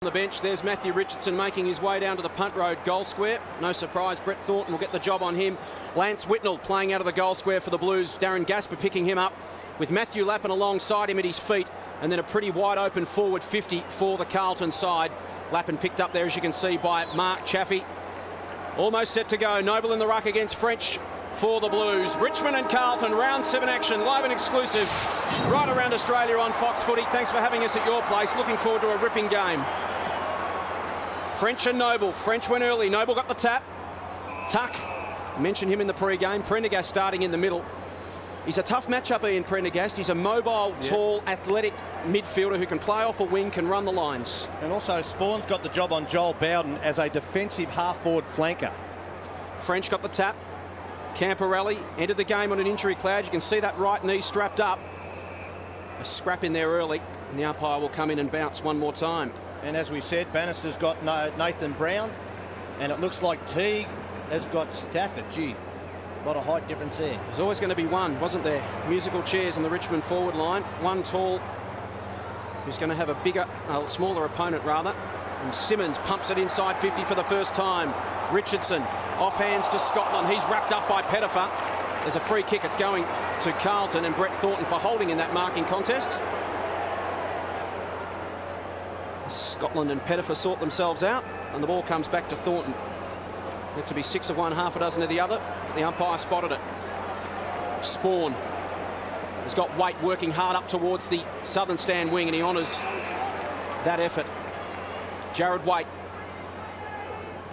On the bench, there's Matthew Richardson making his way down to the punt road goal square. No surprise, Brett Thornton will get the job on him. Lance Whitnell playing out of the goal square for the Blues. Darren Gasper picking him up with Matthew Lappin alongside him at his feet, and then a pretty wide open forward 50 for the Carlton side. Lappin picked up there, as you can see, by Mark Chaffee. Almost set to go. Noble in the ruck against French for the Blues. Richmond and Carlton, round 7 action, live and exclusive right around Australia on Fox Footy. Thanks for having us at your place. Looking forward to a ripping game. French and Noble. French went early. Noble got the tap. Tuck, mentioned him in the pre-game. Prendergast starting in the middle. He's a tough matchup, Ian Prendergast. He's a mobile, tall, athletic midfielder who can play off a wing, can run the lines. And also Spawn's got the job on Joel Bowden as a defensive half-forward flanker. French got the tap. Camporelli entered the game on an injury cloud. You can see that right knee strapped up. A scrap in there early, and the umpire will come in and bounce one more time. And as we said, Bannister's got Nathan Brown, and it looks like Teague has got Stafford. Gee, a lot of height difference there. There's always going to be one, wasn't there? Musical chairs in the Richmond forward line. One tall, who's going to have a smaller opponent rather. And Simmons pumps it inside 50 for the first time. Richardson off hands to Scotland. He's wrapped up by Pettifer. There's a free kick. It's going to Carlton and Brett Thornton for holding in that marking contest. Scotland and Pettifer sort themselves out, and the ball comes back to Thornton. Meant to be 6 of one, half a dozen of the other, but the umpire spotted it. Spawn has got Waite working hard up towards the southern stand wing, and he honours that effort. Jared Waite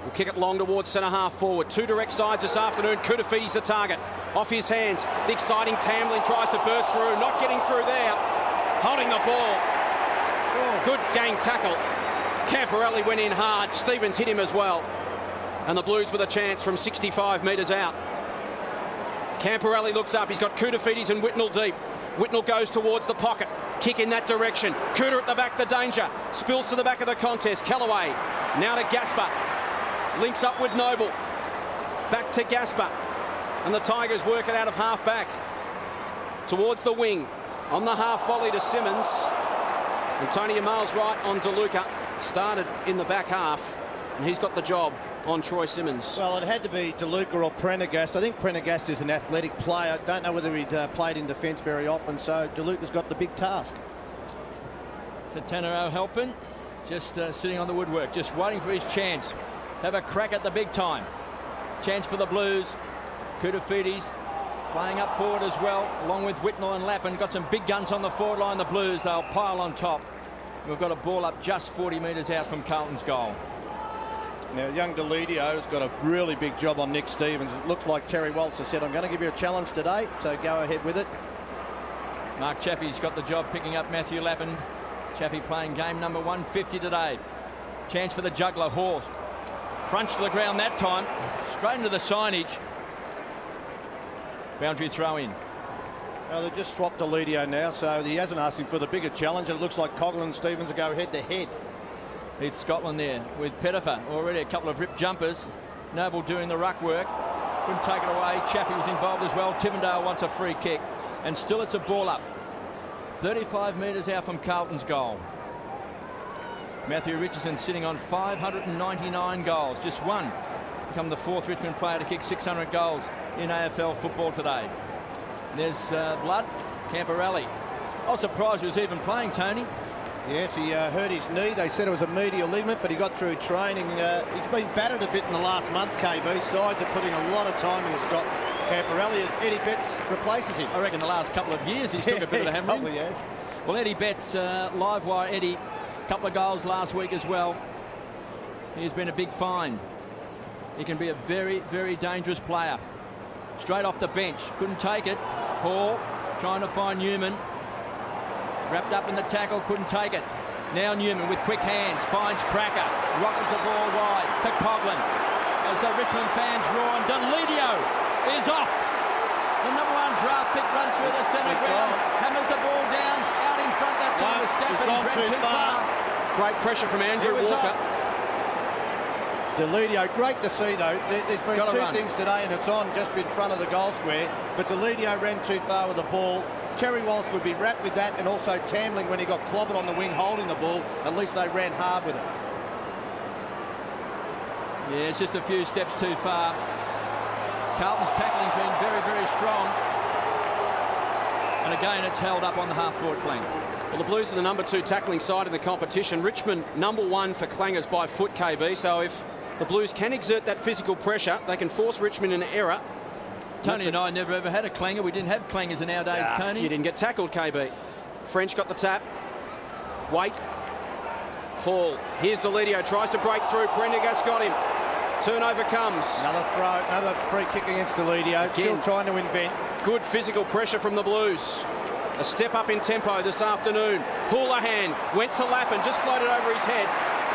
will kick it long towards centre half forward. Two direct sides this afternoon. Kudafiti's the target. Off his hands. The exciting Tamlin tries to burst through. Not getting through there. Holding the ball. Good gang tackle. Camporelli went in hard. Stevens hit him as well. And the Blues with a chance from 65 metres out. Camporelli looks up. He's got Kudafiti's and Whitnell deep. Whitnell goes towards the pocket. Kick in that direction. Kuda at the back, the danger. Spills to the back of the contest. Callaway now to Gasper. Links up with Noble. Back to Gasper. And the Tigers work it out of half back. Towards the wing. On the half volley to Simmons. And Tony Amal's right on DeLuca. Started in the back half, and he's got the job on Troy Simmons. Well, it had to be DeLuca or Prendergast. I think Prendergast is an athletic player. Don't know whether he'd played in defence very often, so DeLuca's got the big task. So Tanner O'Halpin just sitting on the woodwork, just waiting for his chance. Have a crack at the big time. Chance for the Blues. Kudafiti's playing up forward as well, along with Whitnell and Lappin. Got some big guns on the forward line. The Blues, they'll pile on top. We've got a ball up just 40 metres out from Carlton's goal. Now, young Delidio's got a really big job on Nick Stevens. It looks like Terry Waltz has said, I'm going to give you a challenge today, so go ahead with it. Mark Chaffee's got the job picking up Matthew Lappin. Chaffee playing game number 150 today. Chance for the juggler, Hall. Crunched to the ground that time. Straight into the signage. Boundary throw in. Well, they've just swapped Delidio now, so he hasn't asked him for the bigger challenge. It looks like Coughlin and Stevens will go head to head. Heath Scotland there with Pettifer. Already a couple of ripped jumpers. Noble doing the ruck work. Couldn't take it away. Chaffee was involved as well. Tivendale wants a free kick. And still it's a ball up. 35 metres out from Carlton's goal. Matthew Richardson sitting on 599 goals. Just one. Become the 4th Richmond player to kick 600 goals in AFL football today. And there's Blood, Camporelli. I was surprised he was even playing, Tony. Yes, he hurt his knee. They said it was a medial ligament, but he got through training. He's been battered a bit in the last month, KB. Sides are putting a lot of time into Scott Camporelli as Eddie Betts replaces him. I reckon the last couple of years he's took a bit of a hammering. Probably has. Well, Eddie Betts, live wire Eddie, a couple of goals last week as well. He's been a big find. He can be a very, very dangerous player. Straight off the bench. Couldn't take it. Hall trying to find Newman. Wrapped up in the tackle. Couldn't take it. Now Newman with quick hands. Finds Cracker. Rockets the ball wide to Coughlin. As the Richmond fans roar, and Delidio is off. The number 1 draft pick runs through the centre ground. Hammers the ball down. Out in front that time with Stafford. He's gone too far. Great pressure from Andrew Walker. Delidio, great to see though. There's been two things today, and it's on just in front of the goal square. But Delidio ran too far with the ball. Terry Wallace would be wrapped with that, and also Tambling when he got clobbered on the wing holding the ball. At least they ran hard with it. Yeah, it's just a few steps too far. Carlton's tackling's been very, very strong. And again, it's held up on the half-forward flank. Well, the Blues are the #2 tackling side in the competition. Richmond #1 for clangers by foot, KB. So if the Blues can exert that physical pressure, they can force Richmond into error. Tony and I never ever had a clanger. We didn't have clangers in our days, Tony. You didn't get tackled, KB. French got the tap. Wait. Hall. Here's Deledio. Tries to break through. Prendergast got him. Turnover comes. Another throw, another free kick against Deledio. Still trying to invent. Good physical pressure from the Blues. A step up in tempo this afternoon. Houlihan went to Lappin, just floated over his head.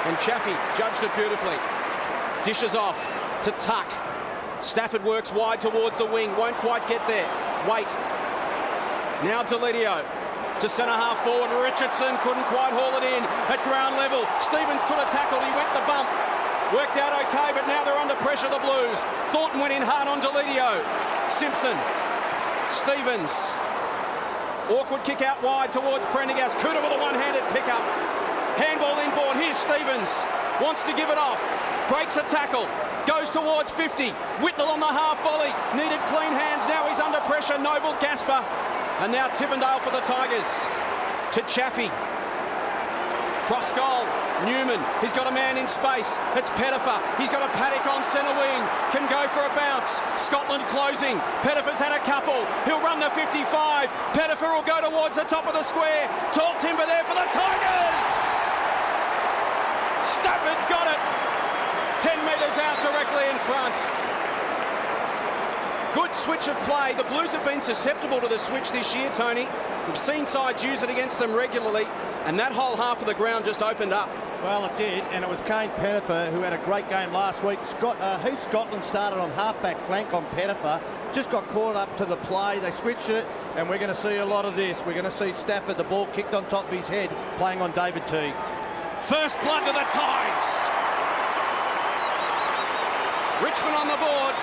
And Chaffee judged it beautifully. Dishes off to Tuck. Stafford works wide towards the wing. Won't quite get there. Wait. Now Deledio to centre half forward. Richardson couldn't quite haul it in at ground level. Stevens could have tackled. He went the bump. Worked out okay, but now they're under pressure, the Blues. Thornton went in hard on Deledio. Simpson. Stevens. Awkward kick out wide towards Prendergast. Cooter with a one-handed pickup. Handball inboard. Here's Stevens. Wants to give it off. Breaks a tackle. Goes towards 50. Whitnell on the half volley. Needed clean hands. Now he's under pressure. Noble, Gasper. And now Tippendale for the Tigers. To Chaffee. Cross goal. Newman. He's got a man in space. It's Pettifer. He's got a Paddock on centre wing. Can go for a bounce. Scotland closing. Pettifer's had a couple. He'll run to 55. Pettifer will go towards the top of the square. Tall timber there for the Tigers. Stafford's got it. 10 metres out directly in front. Good switch of play. The Blues have been susceptible to the switch this year, Tony. We've seen sides use it against them regularly, and that whole half of the ground just opened up. Well, it did, and it was Kane Pettifer who had a great game last week. Heath Scotland started on half-back flank on Pettifer. Just got caught up to the play. They switched it, and we're going to see a lot of this. We're going to see Stafford, the ball kicked on top of his head, playing on David Teague. First blood to the Tigers. Richmond on the board.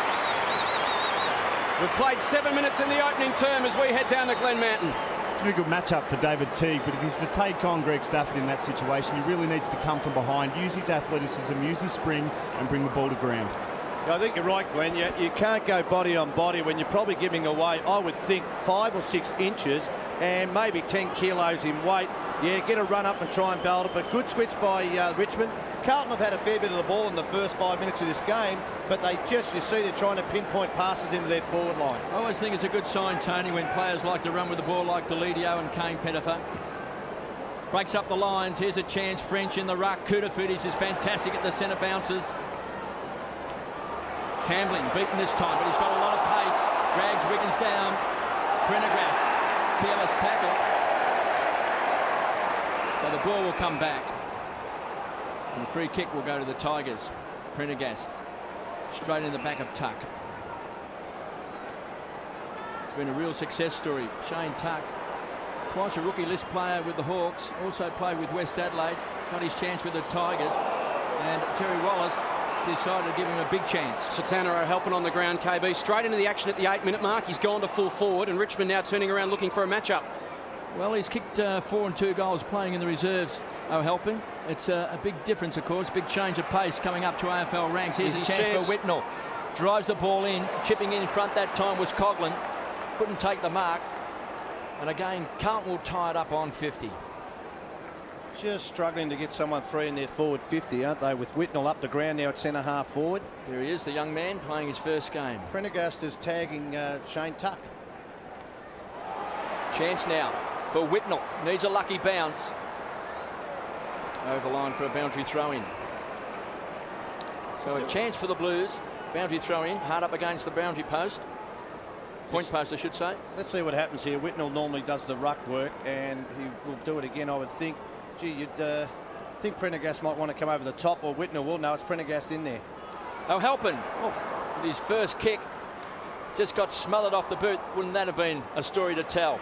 We've played 7 minutes in the opening term as we head down to Glen Mountain. It's a very good matchup for David Teague, but if he's to take on Greg Stafford in that situation, he really needs to come from behind, use his athleticism, use his spring, and bring the ball to ground. Yeah, I think you're right, Glenn. You can't go body on body when you're probably giving away, I would think, 5 or 6 inches and maybe 10 kilos in weight. Yeah, get a run up and try and belt it, but good switch by Richmond. Carlton have had a fair bit of the ball in the first 5 minutes of this game, but you see they're trying to pinpoint passes into their forward line. I always think it's a good sign, Tony, when players like to run with the ball like Deledio and Kane Pettifer. Breaks up the lines. Here's a chance. French in the ruck. Kouterfidis is fantastic at the centre bounces. Tambling beaten this time, but he's got a lot of pace. Drags Wiggins down. Prendergast. Careless tackle. So the ball will come back. And the free kick will go to the Tigers. Prendergast. Straight in the back of Tuck. It's been a real success story. Shane Tuck, twice a rookie list player with the Hawks, also played with West Adelaide, got his chance with the Tigers, and Terry Wallace decided to give him a big chance. Satano helping on the ground, KB. Straight into the action at the 8-minute mark. He's gone to full forward, and Richmond now turning around looking for a matchup. Well, he's kicked 4 and 2 goals playing in the reserves. O'Helpin. It's a big difference, of course. Big change of pace coming up to AFL ranks. Here's a chance for Whitnell. Drives the ball in. Chipping in front that time was Coughlin. Couldn't take the mark. And again, Carlton will tie it up on 50. Just struggling to get someone free in their forward 50, aren't they? With Whitnell up the ground now at centre half forward. There he is, the young man playing his first game. Prendergast is tagging Shane Tuck. Chance now for Whitnell. Needs a lucky bounce. Over the line for a boundary throw-in. So a chance for the Blues. Boundary throw-in. Hard up against the boundary post. Point post, I should say. Let's see what happens here. Whitnell normally does the ruck work, and he will do it again, I would think. Gee, you'd think Prendergast might want to come over the top, or Whitnell will. No, it's Prendergast in there. O'Helpin, with his first kick, just got smothered off the boot. Wouldn't that have been a story to tell?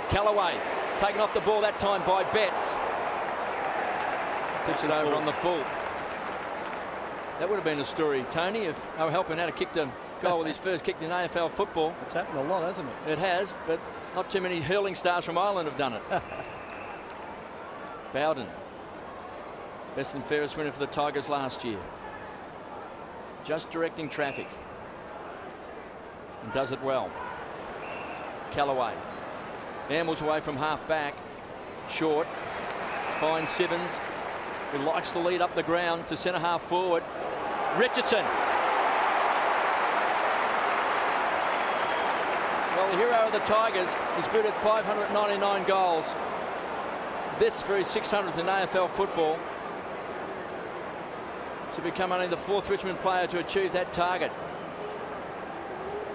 Callaway taken off the ball that time by Betts. Puts it over on the full. That would have been a story, Tony, if O'Helpin had kicked a goal with his first kick in AFL football. It's happened a lot, hasn't it? It has, but Not too many hurling stars from Ireland have done it. Bowden, best and fairest winner for the Tigers last year. Just directing traffic. And does it well. Callaway ambles away from half back. Short. Finds Simmons, who likes to lead up the ground to centre half forward. Richardson. Well, the hero of the Tigers is bid at 599 goals. This for his 600th in AFL football. To become only the 4th Richmond player to achieve that target.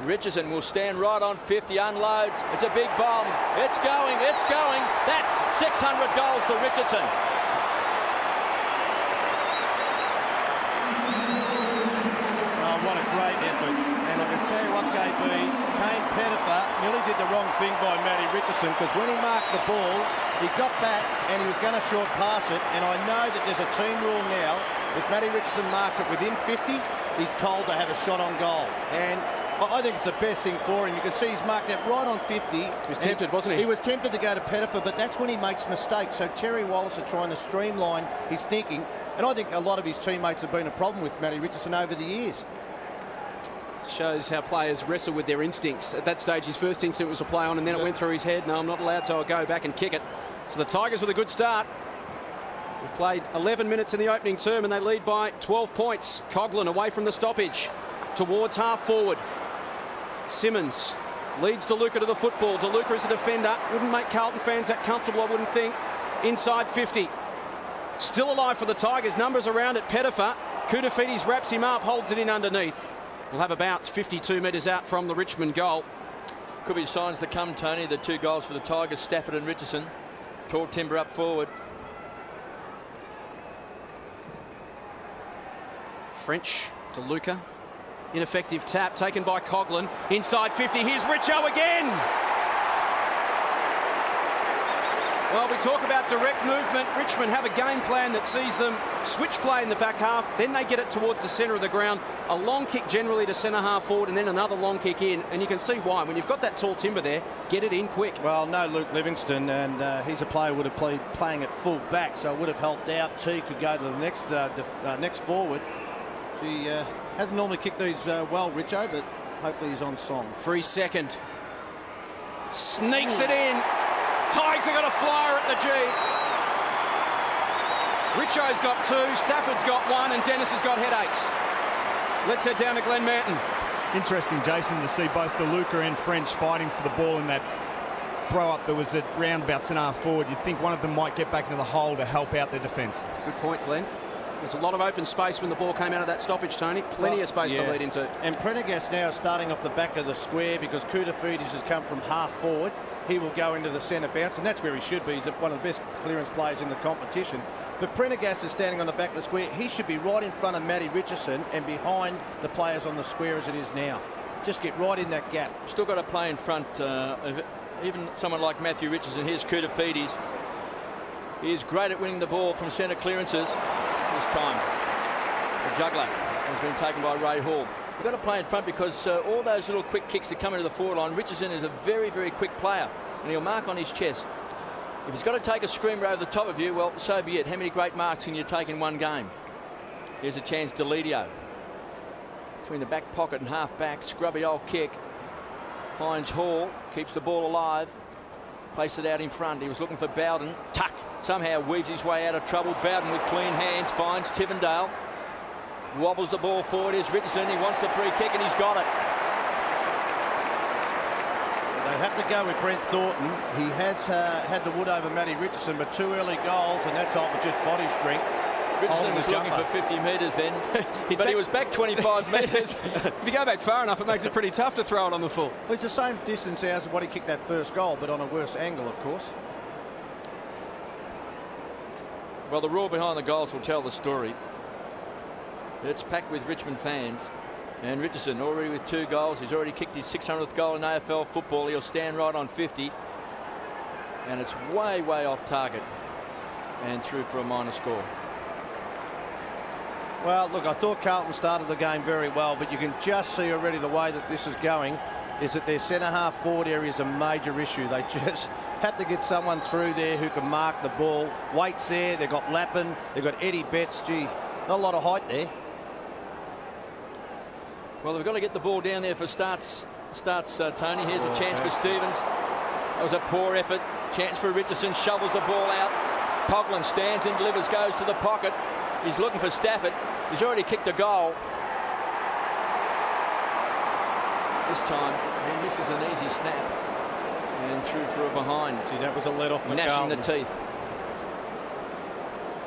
Richardson will stand right on 50, unloads. It's a big bomb. It's going, it's going. That's 600 goals for Richardson. Oh, what a great effort. And I can tell you what, KB, Kane Pettifer nearly did the wrong thing by Matty Richardson, because when he marked the ball, he got back and he was going to short pass it. And I know that there's a team rule now. If Matty Richardson marks it within 50s, he's told to have a shot on goal. And I think it's the best thing for him. You can see he's marked that right on 50. He was tempted, wasn't he? He was tempted to go to Pettifer, but that's when he makes mistakes. So Terry Wallace is trying to streamline his thinking. And I think a lot of his teammates have been a problem with Matty Richardson over the years. Shows how players wrestle with their instincts. At that stage, his first instinct was to play on, and then it went through his head. No, I'm not allowed, so I'll go back and kick it. So the Tigers with a good start. We've played 11 minutes in the opening term, and they lead by 12 points. Coghlan away from the stoppage towards half forward. Simmons leads DeLuca to the football. DeLuca is a defender. Wouldn't make Carlton fans that comfortable, I wouldn't think. Inside 50. Still alive for the Tigers. Numbers around it. Pettifer. Koutafidis wraps him up, holds it in underneath. We'll have a bounce 52 metres out from the Richmond goal. Could be signs to come, Tony. The 2 goals for the Tigers, Stafford and Richardson. Tall timber up forward. French, DeLuca. Ineffective tap taken by Coghlan. Inside 50. Here's Richo again. Well, we talk about direct movement. Richmond have a game plan that sees them switch play in the back half. Then they get it towards the centre of the ground. A long kick generally to centre half forward, and then another long kick in. And you can see why. When you've got that tall timber there, get it in quick. Well, no Luke Livingston, and he's a player who would have playing at full back, so it would have helped out. T could go to the next forward. She hasn't normally kicked these well, Richo, but hopefully he's on song. Free second. Sneaks it in. Tigers have got a flyer at the G. Richo's got 2, Stafford's got 1, and Dennis has got headaches. Let's head down to Glenn Manton. Interesting, Jason, to see both DeLuca and French fighting for the ball in that throw-up that was at roundabout centre half forward. You'd think one of them might get back into the hole to help out their defence. Good point, Glenn. There's a lot of open space when the ball came out of that stoppage, Tony. Plenty of space to lead into. And Prendergast now starting off the back of the square because Koutafidis has come from half forward. He will go into the centre bounce, and that's where he should be. He's one of the best clearance players in the competition. But Prendergast is standing on the back of the square. He should be right in front of Matty Richardson and behind the players on the square as it is now. Just get right in that gap. Still got to play in front of even someone like Matthew Richardson. Here's Koutafidis. He is great at winning the ball from centre clearances. This time, the juggler has been taken by Ray Hall. You've got to play in front because all those little quick kicks that come into the forward line, Richardson is a very, very quick player, and he'll mark on his chest. If he's got to take a screamer over the top of you, well, so be it. How many great marks can you take in one game? Here's a chance to Lidio. Between the back pocket and half back, scrubby old kick. Finds Hall, keeps the ball alive. Placed it out in front. He was looking for Bowden. Tuck somehow weaves his way out of trouble. Bowden with clean hands finds Tivendale. Wobbles the ball forward. Here's Richardson. He wants the free kick and he's got it. They have to go with Brent Thornton. He has had the wood over Matty Richardson, but 2 early goals, and that time with just body strength. Richardson was looking for 50 metres then, but he was back 25 metres. If you go back far enough, it makes it pretty tough to throw it on the full. Well, it's the same distance as what he kicked that first goal, but on a worse angle, of course. Well, the roar behind the goals will tell the story. It's packed with Richmond fans. And Richardson already with 2 goals. He's already kicked his 600th goal in AFL football. He'll stand right on 50. And it's way, way off target. And through for a minor score. Well, look, I thought Carlton started the game very well, but you can just see already the way that this is going. is that their centre-half forward area is a major issue. They just have to get someone through there who can mark the ball. Waite's there. They've got Lappin. They've got Eddie Betts. Gee, not a lot of height there. Well, they've got to get the ball down there for starts, Tony. Here's a chance for Stevens. That was a poor effort. Chance for Richardson. Shovels the ball out. Coughlin stands and delivers, goes to the pocket. He's looking for Stafford. He's already kicked a goal. This time, he misses an easy snap and through for a behind. See, that was a let off for gnashing Carlton. the teeth.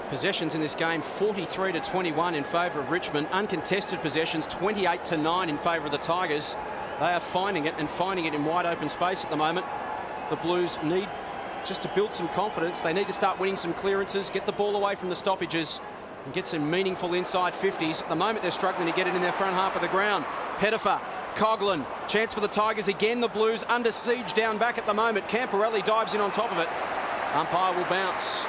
Possessions in this game 43-21 in favour of Richmond. Uncontested possessions 28-9 in favour of the Tigers. They are finding it and finding it in wide open space at the moment. The Blues need just to build some confidence. They need to start winning some clearances, get the ball away from the stoppages and get some meaningful inside 50s. At the moment they're struggling to get it in their front half of the ground. Pettifer, Coughlin, chance for the Tigers again. The Blues under siege down back at the moment. Camporelli dives in on top of it. Umpire will bounce.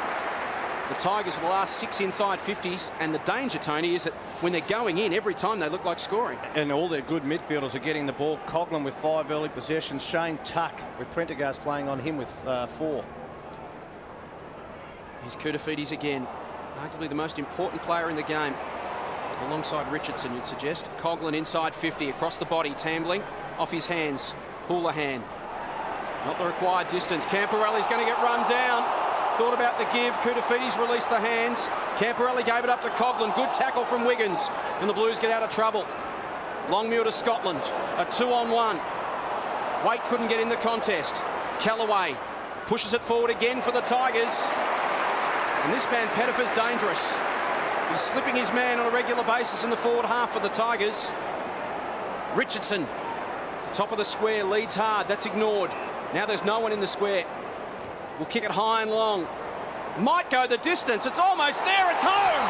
The Tigers for the last 6 inside 50s, and the danger, Tony, is that when they're going in, every time they look like scoring. And all their good midfielders are getting the ball. Coughlin with 5 early possessions. Shane Tuck with Prendergast playing on him with 4. Here's Koutafidis again, arguably the most important player in the game, alongside Richardson, you'd suggest. Coughlin inside 50, across the body, Tambling, off his hands. Houlihan, not the required distance. Camporelli's going to get run down. Thought about the give. Koutafidis released the hands. Camporelli gave it up to Coughlin. Good tackle from Wiggins. And the Blues get out of trouble. Longmuir to Scotland. A 2-on-1. Waite couldn't get in the contest. Callaway pushes it forward again for the Tigers. And this man, Pettifer's dangerous. He's slipping his man on a regular basis in the forward half for the Tigers. Richardson, the top of the square, leads hard. That's ignored. Now there's no one in the square. Will kick it high and long. Might go the distance. It's almost there. It's home.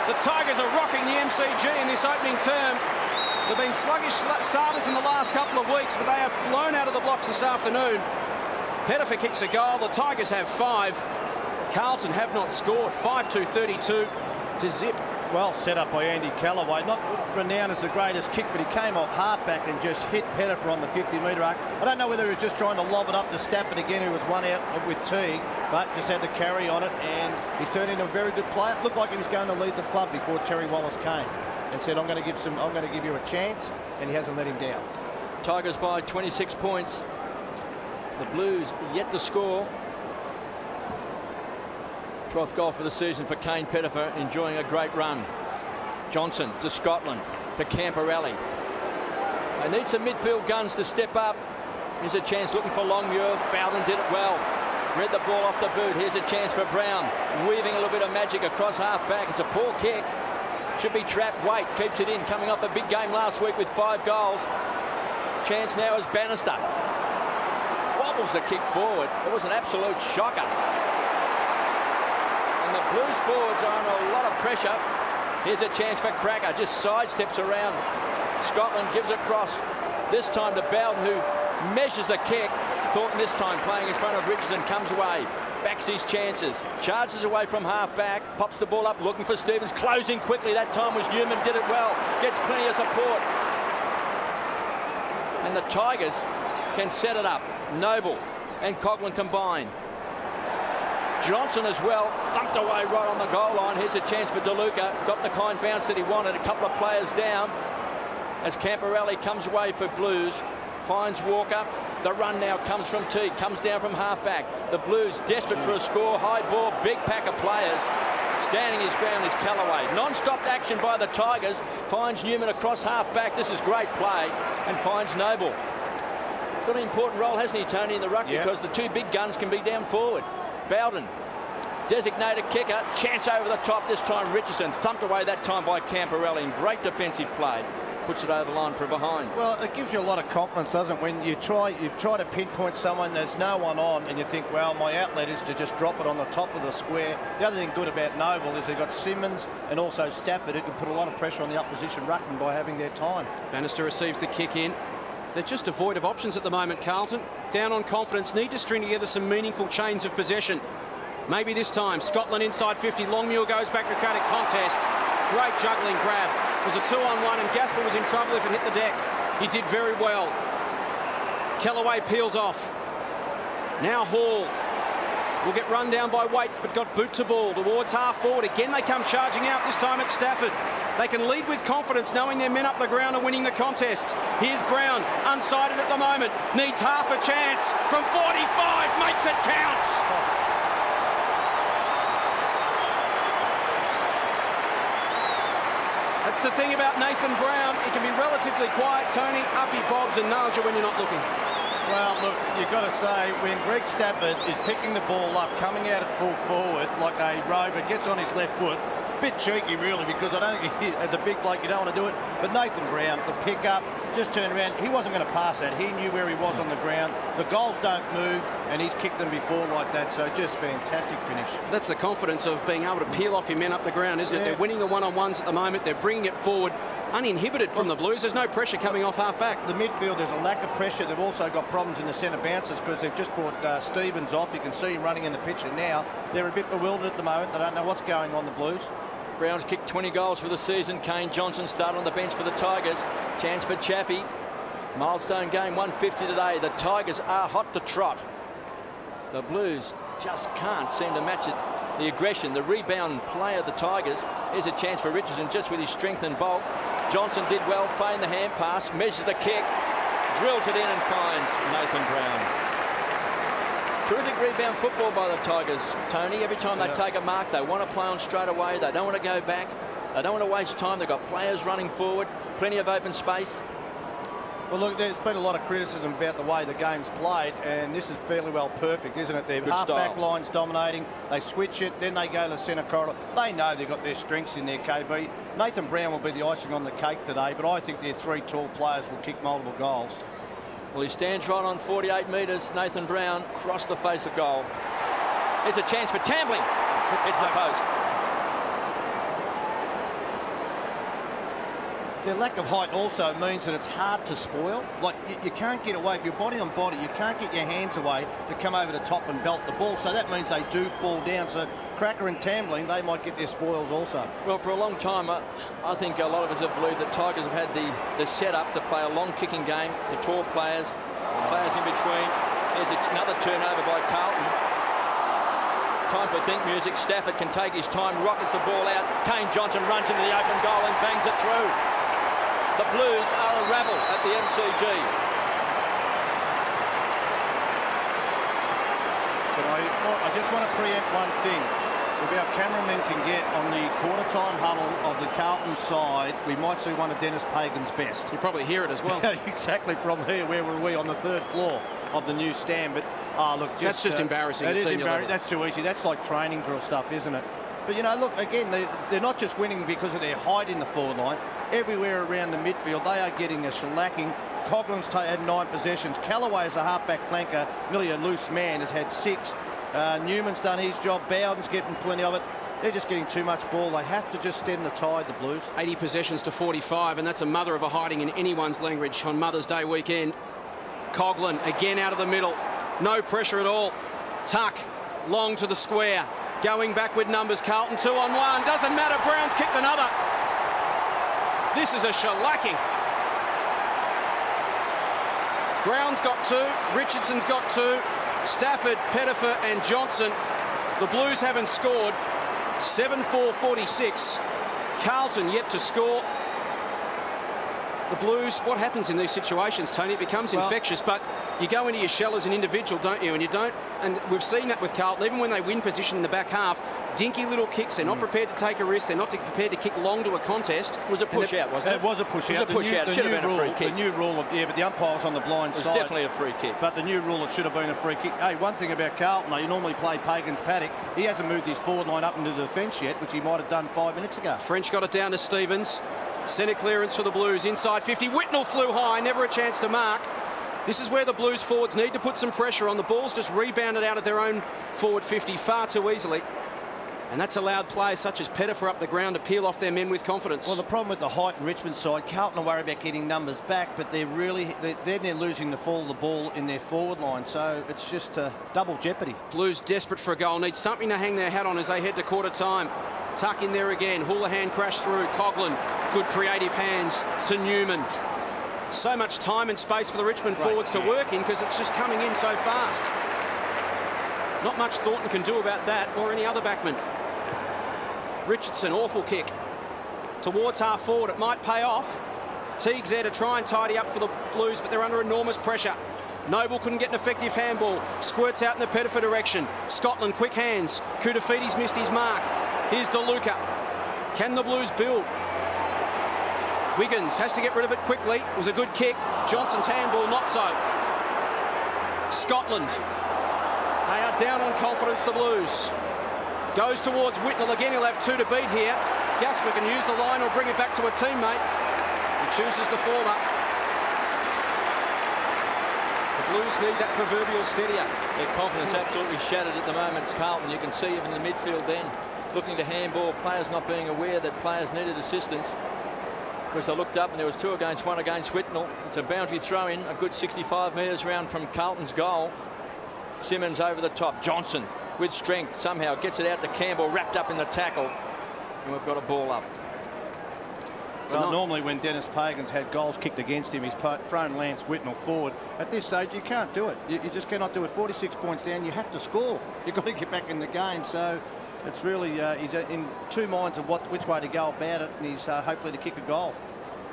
The Tigers are rocking the MCG in this opening term. They've been sluggish starters in the last couple of weeks, but they have flown out of the blocks this afternoon. Pettifer kicks a goal. The Tigers have 5. Carlton have not scored. 5-2-32 to zip. Well set up by Andy Callaway. Not renowned as the greatest kick, but he came off halfback and just hit Pettifer on the 50-metre arc. I don't know whether he was just trying to lob it up to Stafford again, who was one out with Teague, but just had the carry on it, and he's turned into a very good player. Looked like he was going to lead the club before Terry Wallace came and said, I'm going to give you a chance, and he hasn't let him down. Tigers by 26 points. The Blues yet to score. 12th goal for the season for Kane Pettifer, enjoying a great run. Johnson to Scotland, to Camporelli. They need some midfield guns to step up. Here's a chance looking for Longmuir. Bowden did it well. Read the ball off the boot. Here's a chance for Brown. Weaving a little bit of magic across half back. It's a poor kick. Should be trapped. Waite keeps it in. Coming off a big game last week with 5 goals. Chance now is Bannister. Wobbles the kick forward. It was an absolute shocker. And the Blues forwards are under a lot of pressure. Here's a chance for Cracker. Just sidesteps around. Scotland gives it across. This time to Bowden, who measures the kick. Thornton this time playing in front of Richardson, comes away. Backs his chances. Charges away from half back. Pops the ball up looking for Stevens. Closing quickly. That time was Newman. Did it well. Gets plenty of support. And the Tigers can set it up. Noble and Coughlin combine. Johnson as well, thumped away right on the goal line. Here's a chance for DeLuca. Got the kind bounce that he wanted. A couple of players down as Camporelli comes away for Blues. Finds Walker. The run now comes from Teague. Comes down from half-back. The Blues desperate for a score. High ball, big pack of players. Standing his ground is Callaway. Non-stop action by the Tigers. Finds Newman across half-back. This is great play. And finds Noble. He's got an important role, hasn't he, Tony, in the ruck, because the 2 big guns can be down forward. Bowden, designated kicker, chance over the top. This time Richardson thumped away that time by Camporelli in great defensive play. Puts it over the line for a behind. Well, it gives you a lot of confidence, doesn't it? When you try to pinpoint someone, there's no one on, and you think, well, my outlet is to just drop it on the top of the square. The other thing good about Noble is they've got Simmons and also Stafford, who can put a lot of pressure on the opposition ruckman by having their time. Bannister receives the kick in. They're just devoid of options at the moment, Carlton. Down on confidence, need to string together some meaningful chains of possession. Maybe this time, Scotland inside 50. Longmuir goes back to credit contest. Great juggling grab. It was a 2-on-1 and Gasper was in trouble if it hit the deck. He did very well. Kellaway peels off. Now Hall will get run down by Waite, but got boot to ball towards half forward. Again, they come charging out, this time it's Stafford. They can lead with confidence, knowing their men up the ground are winning the contest. Here's Brown, unsighted at the moment, needs half a chance. From 45, makes it count. That's the thing about Nathan Brown. He can be relatively quiet, Tony, up he bobs and nails you when you're not looking. Well, look, you've got to say, when Greg Stafford is picking the ball up, coming out at full forward, like a rover, gets on his left foot, bit cheeky, really, because I don't think, as a big bloke, you don't want to do it. But Nathan Brown, the pick-up, just turned around. He wasn't going to pass that. He knew where he was on the ground. The goals don't move, and he's kicked them before like that, so just fantastic finish. That's the confidence of being able to peel off your men up the ground, isn't it? They're winning the one-on-ones at the moment. They're bringing it forward, uninhibited from the Blues. There's no pressure coming off half-back. The midfield, there's a lack of pressure. They've also got problems in the centre bounces because they've just brought Stevens off. You can see him running in the picture now. They're a bit bewildered at the moment. They don't know what's going on, the Blues. Brown's kicked 20 goals for the season. Kane Johnson started on the bench for the Tigers. Chance for Chaffey. Milestone game 150 today. The Tigers are hot to trot. The Blues just can't seem to match it. The aggression, the rebound play of the Tigers. Here's a chance for Richardson just with his strength and bulk. Johnson did well, feigned the hand pass, measures the kick, drills it in and finds Nathan Brown. Terrific rebound football by the Tigers, Tony. Every time they take a mark, they want to play on straight away. They don't want to go back. They don't want to waste time. They've got players running forward, plenty of open space. Well, look, there's been a lot of criticism about the way the game's played, and this is fairly well perfect, isn't it? Their half-back line's dominating. They switch it, then they go to the centre corridor. They know they've got their strengths in there, KB. Nathan Brown will be the icing on the cake today, but I think their three tall players will kick multiple goals. Well, he stands right on 48 metres. Nathan Brown crossed the face of goal. There's a chance for Tambling. It's the post. Their lack of height also means that it's hard to spoil. Like, you can't get away. If you're body on body, you can't get your hands away to come over the top and belt the ball. So that means they do fall down. So Cracker and Tambling, they might get their spoils also. Well, for a long time, I think a lot of us have believed that Tigers have had the setup to play a long kicking game, the tall players, players in between. There's another turnover by Carlton. Time for think music. Stafford can take his time, rockets the ball out. Kane Johnson runs into the open goal and bangs it through. The Blues are a rabble at the MCG. But I just want to preempt one thing. If our cameramen can get on the quarter-time huddle of the Carlton side, we might see one of Dennis Pagan's best. You probably hear it as well. Exactly, from here. Where were we? On the third floor of the new stand. But, look, that's just embarrassing. It is embarrassing. That's too easy. That's like training drill stuff, isn't it? But, you know, look, again, they're not just winning because of their height in the forward line. Everywhere around the midfield, they are getting a shellacking. Coughlin's had 9 possessions. Callaway, as a half-back flanker, nearly a loose man, has had 6. Newman's done his job. Bowden's getting plenty of it. They're just getting too much ball. They have to just stem the tide, the Blues. 80 possessions to 45, and that's a mother of a hiding in anyone's language on Mother's Day weekend. Coughlin again out of the middle. No pressure at all. Tuck, long to the square. Going back with numbers. Carlton 2-on-1. Doesn't matter. Brown's kicked another. This is a shellacking. Brown's got 2. Richardson's got 2. Stafford, Pettifer and Johnson. The Blues haven't scored. 7-4-46. Carlton yet to score. The Blues, what happens in these situations, Tony? It becomes infectious, but you go into your shell as an individual, don't you? And you don't, and we've seen that with Carlton. Even when they win position in the back half, dinky little kicks. They're not prepared to take a risk. They're not prepared to kick long to a contest. It was a push out, wasn't it? It was a push out. It was a push out. It should have been a free kick. The new rule, but the umpire was on the blind side. It was definitely a free kick. But the new rule, it should have been a free kick. Hey, one thing about Carlton, they normally play Pagan's paddock. He hasn't moved his forward line up into the defence yet, which he might have done 5 minutes ago. French got it down to Stevens. Centre clearance for the Blues. Inside 50. Whitnell flew high. Never a chance to mark. This is where the Blues forwards need to put some pressure on. The ball's just rebounded out of their own forward 50 far too easily. And that's allowed players such as Pettifer up the ground to peel off their men with confidence. Well, the problem with the height in Richmond side, Carlton are worried about getting numbers back, but they're losing the fall of the ball in their forward line. So it's just double jeopardy. Blues desperate for a goal. Need something to hang their hat on as they head to quarter time. Tuck in there again. Houlihan crashed through. Coughlin, good creative hands to Newman. So much time and space for the Richmond forwards to work in because it's just coming in so fast. Not much Thornton can do about that or any other backman. Richardson, awful kick. Towards half forward, it might pay off. Teague's there to try and tidy up for the Blues, but they're under enormous pressure. Noble couldn't get an effective handball. Squirts out in the Pettifer direction. Scotland, quick hands. Koutafidis missed his mark. Here's DeLuca. Can the Blues build? Wiggins has to get rid of it quickly. It was a good kick. Johnson's handball, not so. Scotland. They are down on confidence, the Blues. Goes towards Whitnell. Again, he'll have 2 to beat here. Gasper can use the line or bring it back to a teammate. He chooses the former. The Blues need that proverbial steadier. Their confidence absolutely shattered at the moment. It's Carlton. You can see even in the midfield then, looking to handball, players not being aware that players needed assistance. Because they looked up and there was 2 against 1 against Whitnell. It's a boundary throw in, a good 65 metres round from Carlton's goal. Simmons over the top. Johnson with strength somehow gets it out to Campbell, wrapped up in the tackle. And we've got a ball up. Well, normally when Dennis Pagan's had goals kicked against him, he's thrown Lance Whitnell forward. At this stage, you can't do it. You just cannot do it. 46 points down, you have to score. You've got to get back in the game. So it's really, he's in 2 minds of which way to go about it, and he's hopefully to kick a goal.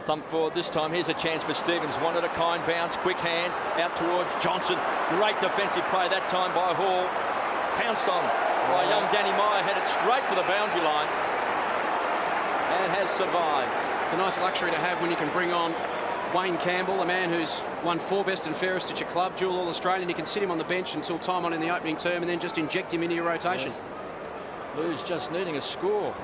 Thump forward this time. Here's a chance for Stevens. Wanted a kind bounce. Quick hands out towards Johnson. Great defensive play that time by Hall. Pounced on by young Danny Meyer. Headed straight for the boundary line. And has survived. It's a nice luxury to have when you can bring on Wayne Campbell, a man who's won 4 best and fairest at your club, dual All-Australian. You can sit him on the bench until time on in the opening term and then just inject him into your rotation. Yes. Blues just needing a score.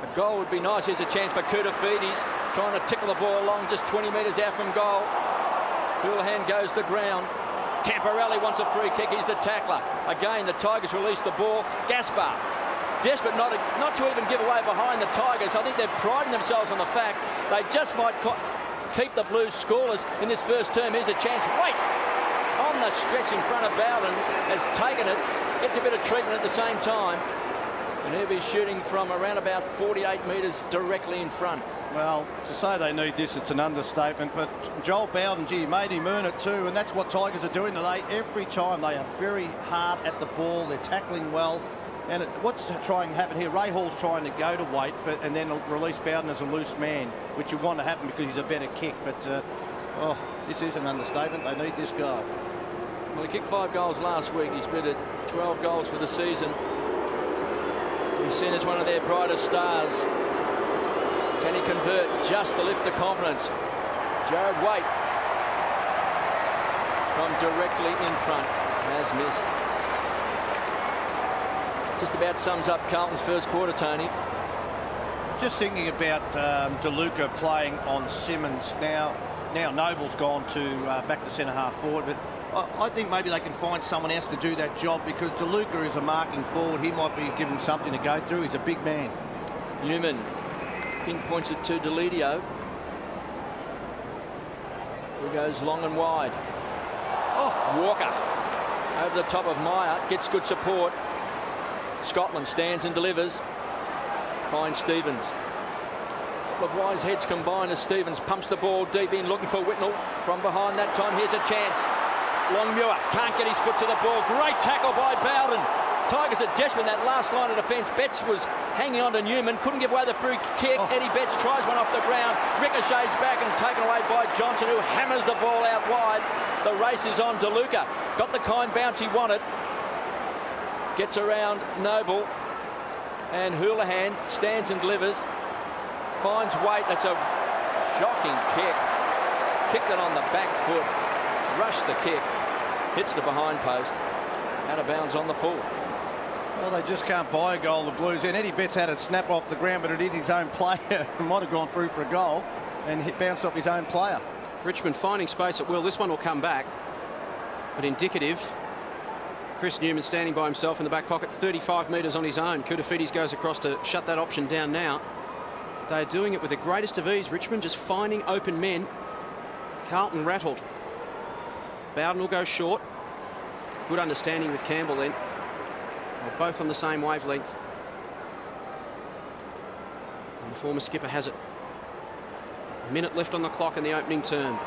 A goal would be nice. Here's a chance for Koutafidis, trying to tickle the ball along just 20 metres out from goal. Houlihan goes to ground. Camporelli wants a free kick. He's the tackler. Again, the Tigers release the ball. Gaspar, desperate not to even give away behind the Tigers. I think they're priding themselves on the fact they just might keep the Blues scoreless in this first term. Here's a chance. Wait! On the stretch in front of Bowden, has taken it. Gets a bit of treatment at the same time. And he'll be shooting from around about 48 metres directly in front. Well, to say they need this, it's an understatement. But Joel Bowden, gee, made him earn it too. And that's what Tigers are doing today. Every time they are very hard at the ball. They're tackling well. And what's trying to happen here? Ray Hall's trying to go to weight, and then release Bowden as a loose man, which you want to happen because he's a better kick. But this is an understatement. They need this goal. Well, he kicked 5 goals last week. He's been at 12 goals for the season. He's seen as one of their brightest stars. Can he convert just to lift the confidence? Jared Waite from directly in front has missed. Just about sums up Carlton's first quarter, Tony. Just thinking about DeLuca playing on Simmons. Now Noble's gone to back to centre half forward, but I think maybe they can find someone else to do that job because DeLuca is a marking forward. He might be given something to go through. He's a big man. Newman pinpoints it to Delidio, who goes long and wide. Oh, Walker over the top of Meyer, gets good support. Scotland stands and delivers. Finds Stevens. A couple of wise heads combined as Stevens pumps the ball deep in, looking for Whitnell from behind that time. Here's a chance. Longmuir can't get his foot to the ball. Great tackle by Bowden. Tigers are desperate in that last line of defence. Betts was hanging on to Newman, couldn't give away the free kick. Eddie Betts tries one off the ground, ricochets back and taken away by Johnson, who hammers the ball out wide. The race is on. DeLuca got the kind bounce he wanted. Gets around Noble, and Houlihan stands and delivers. Finds Waite. That's a shocking kick. Kicked it on the back foot. Rushed the kick. Hits the behind post. Out of bounds on the full. Well, they just can't buy a goal, the Blues. And Eddie Betts had a snap off the ground, but it hit his own player. Might have gone through for a goal and bounced off his own player. Richmond finding space at will. This one will come back, but indicative. Chris Newman standing by himself in the back pocket, 35 metres on his own. Koutafidis goes across to shut that option down now. They're doing it with the greatest of ease. Richmond just finding open men. Carlton rattled. Bowden will go short. Good understanding with Campbell then. They're both on the same wavelength. The former skipper has it. A minute left on the clock in the opening term.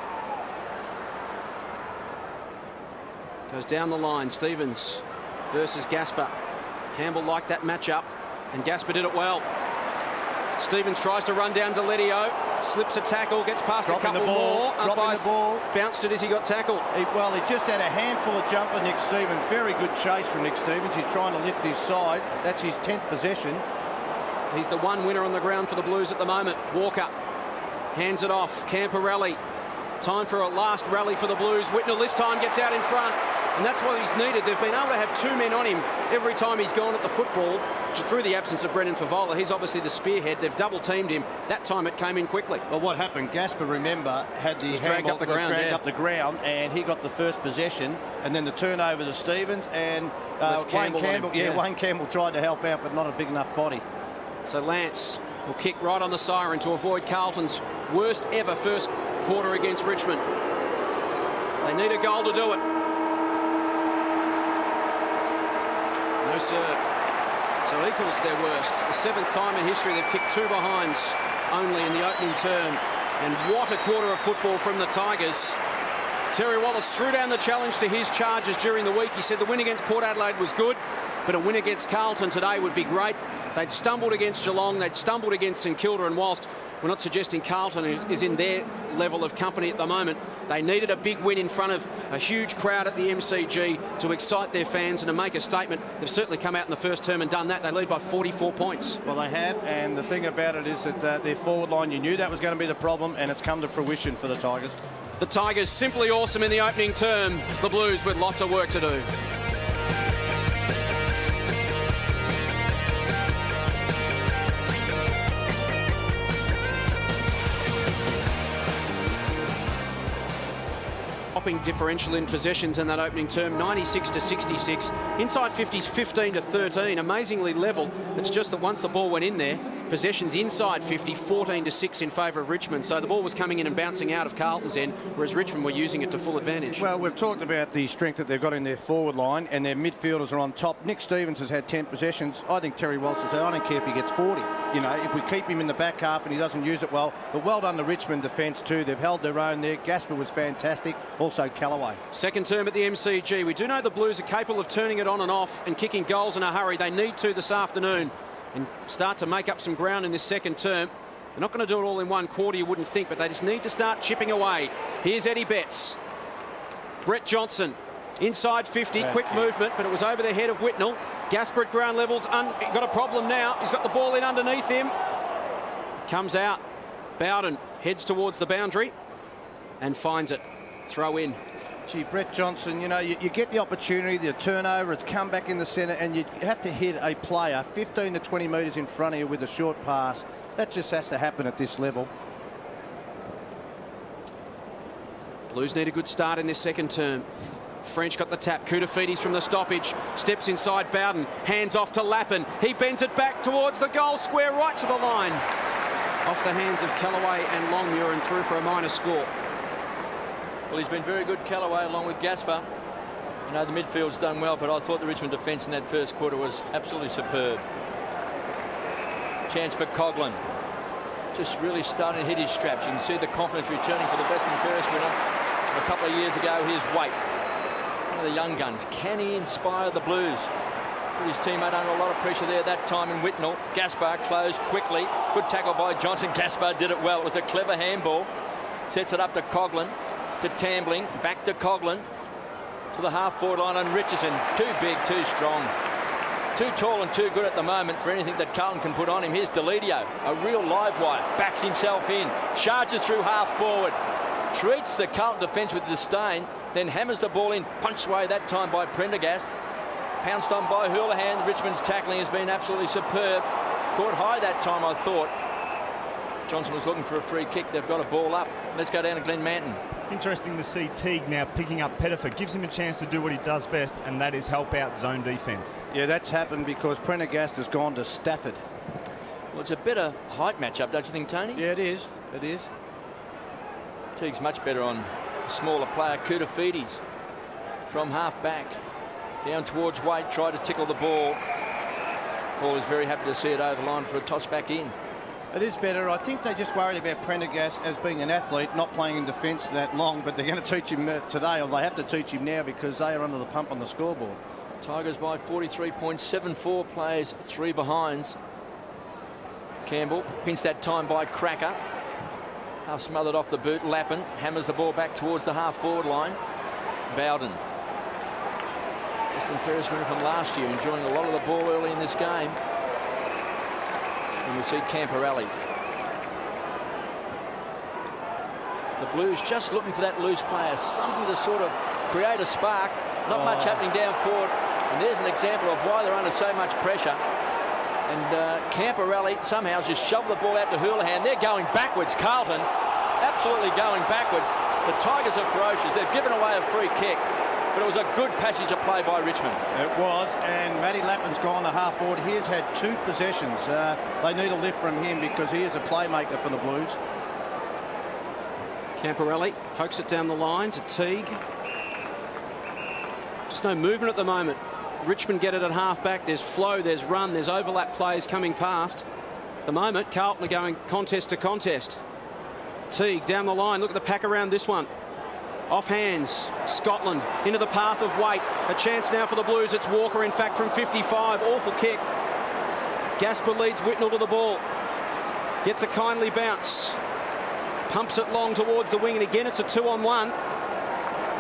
Goes down the line. Stevens versus Gasper. Campbell liked that matchup, and Gasper did it well. Stevens tries to run down Deledio, slips a tackle, gets past a couple more. Dropping the ball. Bounced it as he got tackled. He just had a handful of jumper, Nick Stevens. Very good chase from Nick Stevens. He's trying to lift his side. That's his 10th possession. He's the one winner on the ground for the Blues at the moment. Walker hands it off. Camporelli. Time for a last rally for the Blues. Whitnell this time gets out in front, and that's what he's needed. They've been able to have two men on him every time he's gone at the football. Through the absence of Brendan Favola, he's obviously the spearhead. They've double teamed him. That time it came in quickly. Well, what happened? Gasper, remember, had the dragged up the ground, and he got the first possession, and then the turnover to Stevens, and Wayne Campbell. Wayne Campbell tried to help out, but not a big enough body. So Lance will kick right on the siren to avoid Carlton's worst ever first quarter against Richmond. They need a goal to do it. No, sir. So equals their worst. The 7th time in history they've kicked 2 behinds only in the opening term. And what a quarter of football from the Tigers. Terry Wallace threw down the challenge to his charges during the week. He said the win against Port Adelaide was good, but a win against Carlton today would be great. They'd stumbled against Geelong, they'd stumbled against St Kilda, and whilst we're not suggesting Carlton is in their level of company at the moment, they needed a big win in front of a huge crowd at the MCG to excite their fans and to make a statement. They've certainly come out in the first term and done that. They lead by 44 points. Well, they have, and the thing about it is that their forward line, you knew that was going to be the problem, and it's come to fruition for the Tigers. The Tigers simply awesome in the opening term. The Blues with lots of work to do. Differential in possessions in that opening term, 96 to 66. Inside 50s 15 to 13, amazingly level. It's just that once the ball went in there, possessions inside 50, 14 to 6 in favour of Richmond. So the ball was coming in and bouncing out of Carlton's end, whereas Richmond were using it to full advantage. Well, we've talked about the strength that they've got in their forward line, and their midfielders are on top. Nick Stevens has had 10 possessions. I think Terry Walsh has said, I don't care if he gets 40. You know, if we keep him in the back half and he doesn't use it well. But well done the Richmond defence too. They've held their own there. Gasper was fantastic. Also Callaway. Second term at the MCG. We do know the Blues are capable of turning it on and off and kicking goals in a hurry. They need to this afternoon and start to make up some ground in this second term. They're not going to do it all in one quarter, you wouldn't think, but they just need to start chipping away. Here's Eddie Betts. Brett Johnson. Inside 50, quick movement, but it was over the head of Whitnell. Gasper at ground levels, got a problem now. He's got the ball in underneath him. Comes out. Bowden heads towards the boundary and finds it. Throw in. Gee, Brett Johnson, you know, you get the opportunity, the turnover, it's come back in the centre, and you have to hit a player 15 to 20 metres in front of you with a short pass. That just has to happen at this level. Blues need a good start in this second term. French got the tap. Koutafidis from the stoppage. Steps inside Bowden. Hands off to Lappin. He bends it back towards the goal square, right to the line. Off the hands of Callaway and Longmuir and through for a minor score. Well, he's been very good, Callaway, along with Gasper. You know, the midfield's done well, but I thought the Richmond defence in that first quarter was absolutely superb. Chance for Coughlin. Just really starting to hit his straps. You can see the confidence returning for the best and fairest winner. A couple of years ago, here's Waite. One of the young guns. Can he inspire the Blues? Put his teammate under a lot of pressure there that time in Whitnell. Gaspar closed quickly. Good tackle by Johnson. Gaspar did it well. It was a clever handball. Sets it up to Coughlin. To Tambling. Back to Coughlin. To the half-forward line on Richardson. Too big, too strong. Too tall and too good at the moment for anything that Carlton can put on him. Here's Deledio. A real live wire. Backs himself in. Charges through half-forward. Treats the Carlton defence with disdain. Then hammers the ball in. Punched away that time by Prendergast. Pounced on by Houlihan. Richmond's tackling has been absolutely superb. Caught high that time, I thought. Johnson was looking for a free kick. They've got a ball up. Let's go down to Glenn Manton. Interesting to see Teague now picking up Pettifer. Gives him a chance to do what he does best, and that is help out zone defence. Yeah, that's happened because Prendergast has gone to Stafford. Well, it's a better height matchup, don't you think, Tony? Yeah, it is. It is. Teague's much better on a smaller player. Koutafidis from half back. Down towards Waite, tried to tickle the ball. Paul is very happy to see it over the line for a toss back in. It is better. I think they just worried about Prendergast as being an athlete, not playing in defence that long, but they're going to teach him today, or they have to teach him now because they are under the pump on the scoreboard. Tigers by 43.74, players 3 behinds. Campbell pinched that time by Cracker. Half smothered off the boot. Lappin hammers the ball back towards the half-forward line. Bowden. Western Ferris winner from last year, enjoying a lot of the ball early in this game. And we see Camporelli. The Blues just looking for that loose player, something to sort of create a spark. Not much happening down forward. And there's an example of why they're under so much pressure. And Camporelli somehow just shoved the ball out to Houlihan. They're going backwards, Carlton. Absolutely going backwards. The Tigers are ferocious. They've given away a free kick. But it was a good passage of play by Richmond. It was, and Matty Lappin's gone to half forward. He has had 2 possessions. They need a lift from him because he is a playmaker for the Blues. Camporelli pokes it down the line to Teague. Just no movement at the moment. Richmond get it at half back. There's flow, there's run, there's overlap plays coming past. At the moment, Carlton are going contest to contest. Teague down the line. Look at the pack around this one. Off hands, Scotland into the path of Waite. A chance now for the Blues. It's Walker, in fact, from 55. Awful kick. Gasper leads Whitnell to the ball. Gets a kindly bounce. Pumps it long towards the wing, and again it's a 2-on-1.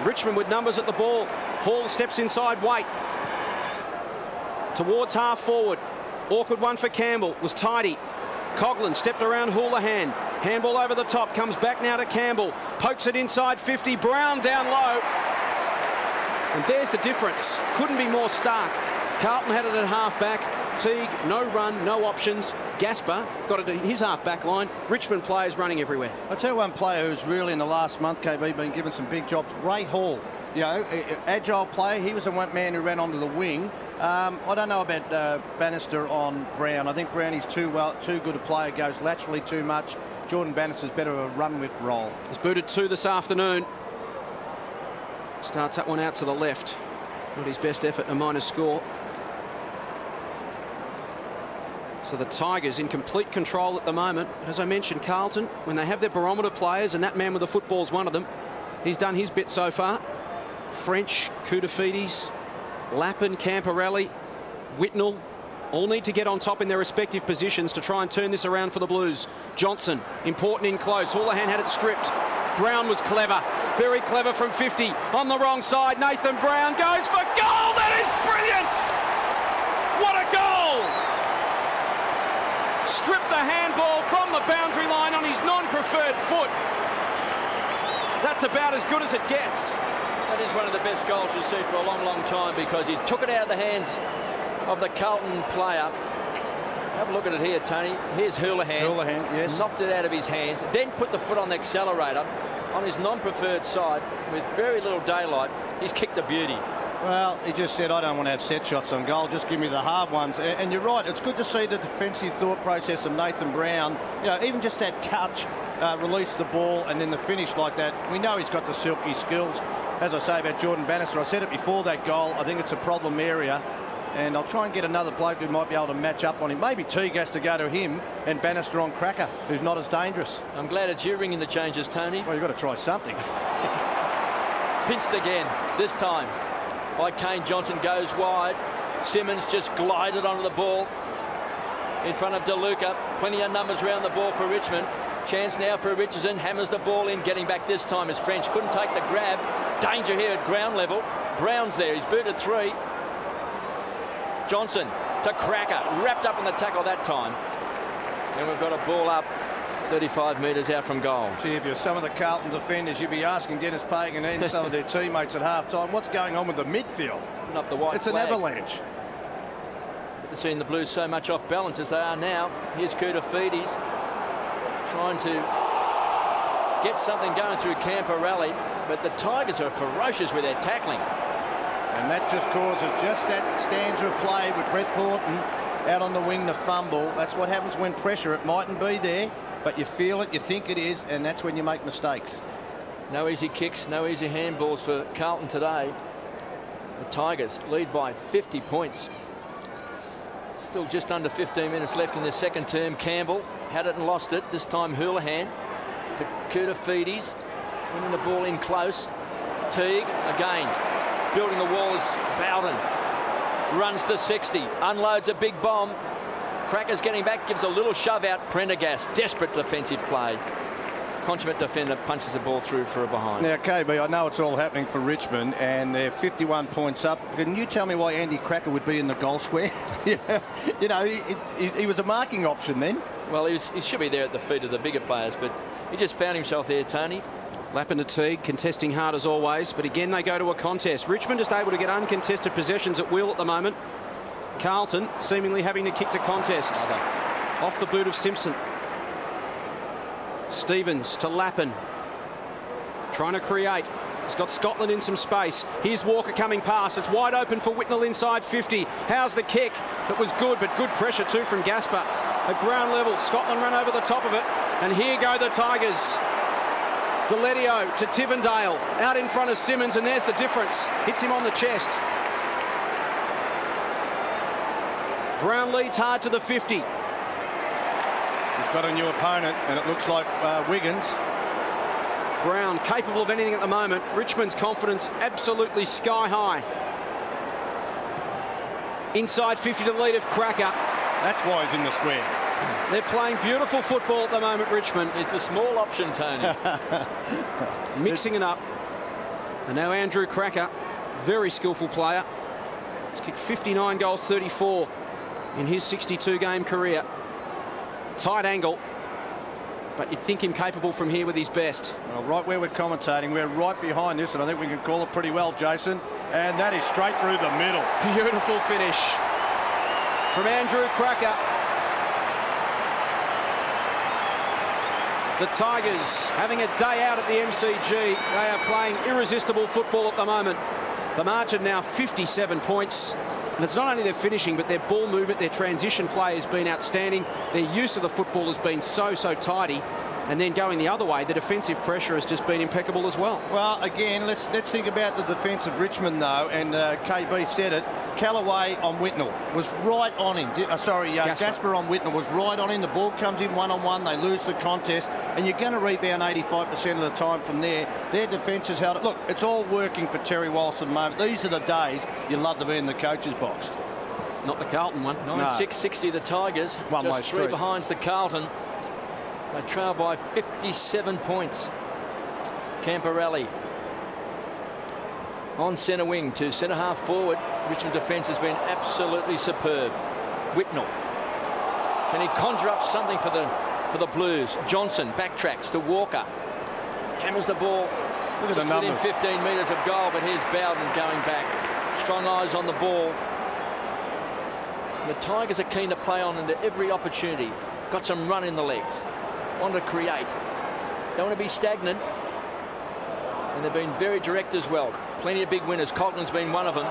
Richmond with numbers at the ball. Hall steps inside Waite. Towards half forward. Awkward one for Campbell. Was tidy. Coughlin stepped around Houlihan. Handball over the top, comes back now to Campbell. Pokes it inside 50, Brown down low. And there's the difference. Couldn't be more stark. Carlton had it at half back. Teague, no run, no options. Gasper got it in his half back line. Richmond players running everywhere. I'll tell you one player who's really in the last month, KB, been given some big jobs. Ray Hall. You know, agile player. He was the one man who ran onto the wing. I don't know about Bannister on Brown. I think Brown is too good a player, goes laterally too much. Jordan Bannister's better of a run with roll. He's booted 2 this afternoon. Starts that one out to the left. Not his best effort, a minor score. So the Tigers in complete control at the moment. As I mentioned, Carlton, when they have their barometer players, and that man with the football's one of them, he's done his bit so far. French, Koutafidis, Lappin, Camporelli, Whitnell, all need to get on top in their respective positions to try and turn this around for the Blues. Johnson, important in close. Houlihan had it stripped. Brown was clever. Very clever from 50. On the wrong side, Nathan Brown goes for goal. That is brilliant! What a goal! Stripped the handball from the boundary line on his non-preferred foot. That's about as good as it gets. That is one of the best goals you'll see for a long, long time because he took it out of the hands of the Carlton player. Have a look at it here, Tony. Here's Houlihan. Houlihan, yes. Knocked it out of his hands, then put the foot on the accelerator on his non-preferred side with very little daylight. He's kicked a beauty. Well, he just said, I don't want to have set shots on goal, just give me the hard ones. And you're right, it's good to see the defensive thought process of Nathan Brown. You know, even just that touch, release the ball, and then the finish like that. We know he's got the silky skills. As I say about Jordan Bannister, I said it before that goal, I think it's a problem area. And I'll try and get another bloke who might be able to match up on him. Maybe Teague has to go to him and Bannister on Cracker, who's not as dangerous. I'm glad it's you ringing the changes, Tony. Well, you've got to try something. Pinched again, this time by Kane Johnson, goes wide. Simmons just glided onto the ball in front of DeLuca. Plenty of numbers around the ball for Richmond. Chance now for Richardson, hammers the ball in. Getting back this time is French. Couldn't take the grab. Danger here at ground level. Brown's there, he's booted 3. Johnson to Cracker, wrapped up in the tackle that time. And we've got a ball up 35 metres out from goal. Gee, if you're some of the Carlton defenders, you'd be asking Dennis Pagan and some of their teammates at half-time, what's going on with the midfield? Up the white it's flag. An avalanche. They've seen the Blues so much off balance as they are now. Here's Koutafidis trying to get something going through Camporelli, but the Tigers are ferocious with their tackling. And that just causes just that stanza of play with Brett Thornton out on the wing, the fumble. That's what happens when pressure. It mightn't be there, but you feel it, you think it is, and that's when you make mistakes. No easy kicks, no easy handballs for Carlton today. The Tigers lead by 50 points. Still just under 15 minutes left in the second term. Campbell had it and lost it. This time Houlihan to Kurtafidis, winning the ball in close. Teague again, building the wall is Bowden. Runs the 60, unloads a big bomb. Cracker's getting back, gives a little shove out. Prendergast, desperate defensive play. Consummate defender punches the ball through for a behind. Now, KB, I know it's all happening for Richmond, and they're 51 points up. Can you tell me why Andy Cracker would be in the goal square? Yeah. You know, he was a marking option then. Well, he should be there at the feet of the bigger players, but he just found himself there, Tony. Lappin to Teague, contesting hard as always, but again they go to a contest. Richmond just able to get uncontested possessions at will at the moment. Carlton seemingly having to kick to contests. Off the boot of Simpson. Stevens to Lappin. Trying to create. He's got Scotland in some space. Here's Walker coming past. It's wide open for Whitnell inside 50. How's the kick? That was good, but good pressure too from Gasper. At ground level, Scotland run over the top of it. And here go the Tigers. Deletio to Tivendale. Out in front of Simmons, and there's the difference. Hits him on the chest. Brown leads hard to the 50. He's got a new opponent, and it looks like Wiggins. Brown capable of anything at the moment. Richmond's confidence absolutely sky high. Inside 50 to the lead of Cracker. That's why he's in the square. They're playing beautiful football at the moment, Richmond. Is the small option, Tony. Mixing it up. And now Andrew Cracker, very skillful player. He's kicked 59 goals, 34 in his 62-game career. Tight angle, but you'd think him capable from here with his best. Well, right where we're commentating, we're right behind this, and I think we can call it pretty well, Jason. And that is straight through the middle. Beautiful finish from Andrew Cracker. The Tigers having a day out at the MCG. They are playing irresistible football at the moment. The margin now 57 points. And it's not only their finishing, but their ball movement, their transition play has been outstanding. Their use of the football has been so tidy. And then going the other way, the defensive pressure has just been impeccable as well. Well, again, let's think about the defence of Richmond, though. And KB said it. Callaway on Whitnell was right on him. Gasper on Whitnell was right on him. The ball comes in one-on-one. They lose the contest. And you're going to rebound 85% of the time from there. Their defence has held it. Look, it's all working for Terry Walsh at the moment. These are the days you love to be in the coach's box. Not the Carlton one. 9-6-60 the Tigers. One-way just street. 3 behind the Carlton. They trail by 57 points. Camporelli on centre wing to centre half forward. Richmond defence has been absolutely superb. Whitnell, can he conjure up something for the Blues? Johnson backtracks to Walker, hammers the ball. Look at just the within numbers. 15 metres of goal, but here's Bowden going back. Strong eyes on the ball. The Tigers are keen to play on into every opportunity. Got some run in the legs. Want to create. Don't want to be stagnant. And they've been very direct as well. Plenty of big winners. Carlton's been one of them.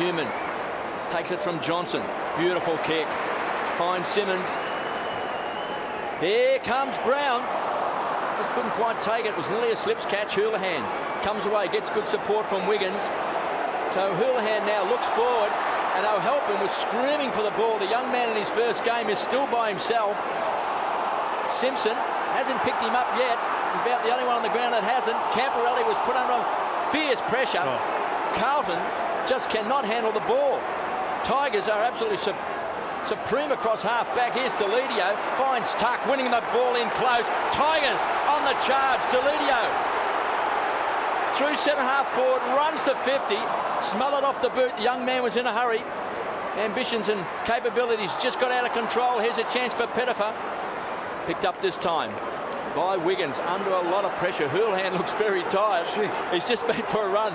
Newman takes it from Johnson. Beautiful kick. Finds Simmons. Here comes Brown. Just couldn't quite take it. It was nearly a slips catch. Houlihan comes away, gets good support from Wiggins. So Houlihan now looks forward, and O'Halpin was screaming for the ball. The young man in his first game is still by himself. Simpson hasn't picked him up yet. He's about the only one on the ground that hasn't. Camporelli was put under fierce pressure. Carlton just cannot handle the ball. Tigers are absolutely supreme across half back. Here's Deletio, finds Tuck, winning the ball in close. Tigers on the charge. Deletio through centre half forward, runs to 50, smothered off the boot. The young man was in a hurry. Ambitions and capabilities just got out of control. Here's a chance for Pettifer. Picked up this time by Wiggins under a lot of pressure. Houlihan looks very tired. He's just been for a run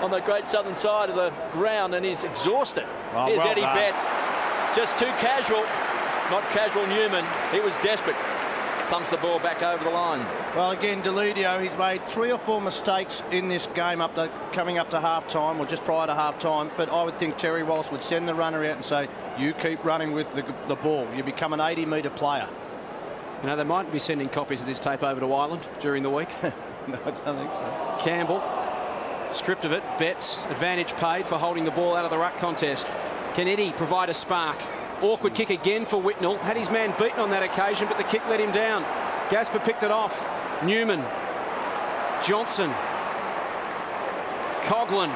on the great southern side of the ground and he's exhausted. Here's well Eddie done. Betts. Just too casual. Not casual Newman. He was desperate. Thumps the ball back over the line. Well, again, Deletio, he's made 3 or 4 mistakes in this game coming up to half-time or just prior to half-time, but I would think Terry Walsh would send the runner out and say, you keep running with the ball. You become an 80-metre player. You know, they might be sending copies of this tape over to Ireland during the week. No, I don't think so. Campbell Stripped of it. Betts, advantage paid for holding the ball out of the ruck contest. Can Eddie provide a spark? Awkward kick again for Whitnell. Had his man beaten on that occasion, but the kick let him down. Gasper picked it off. Newman. Johnson. Coughlin.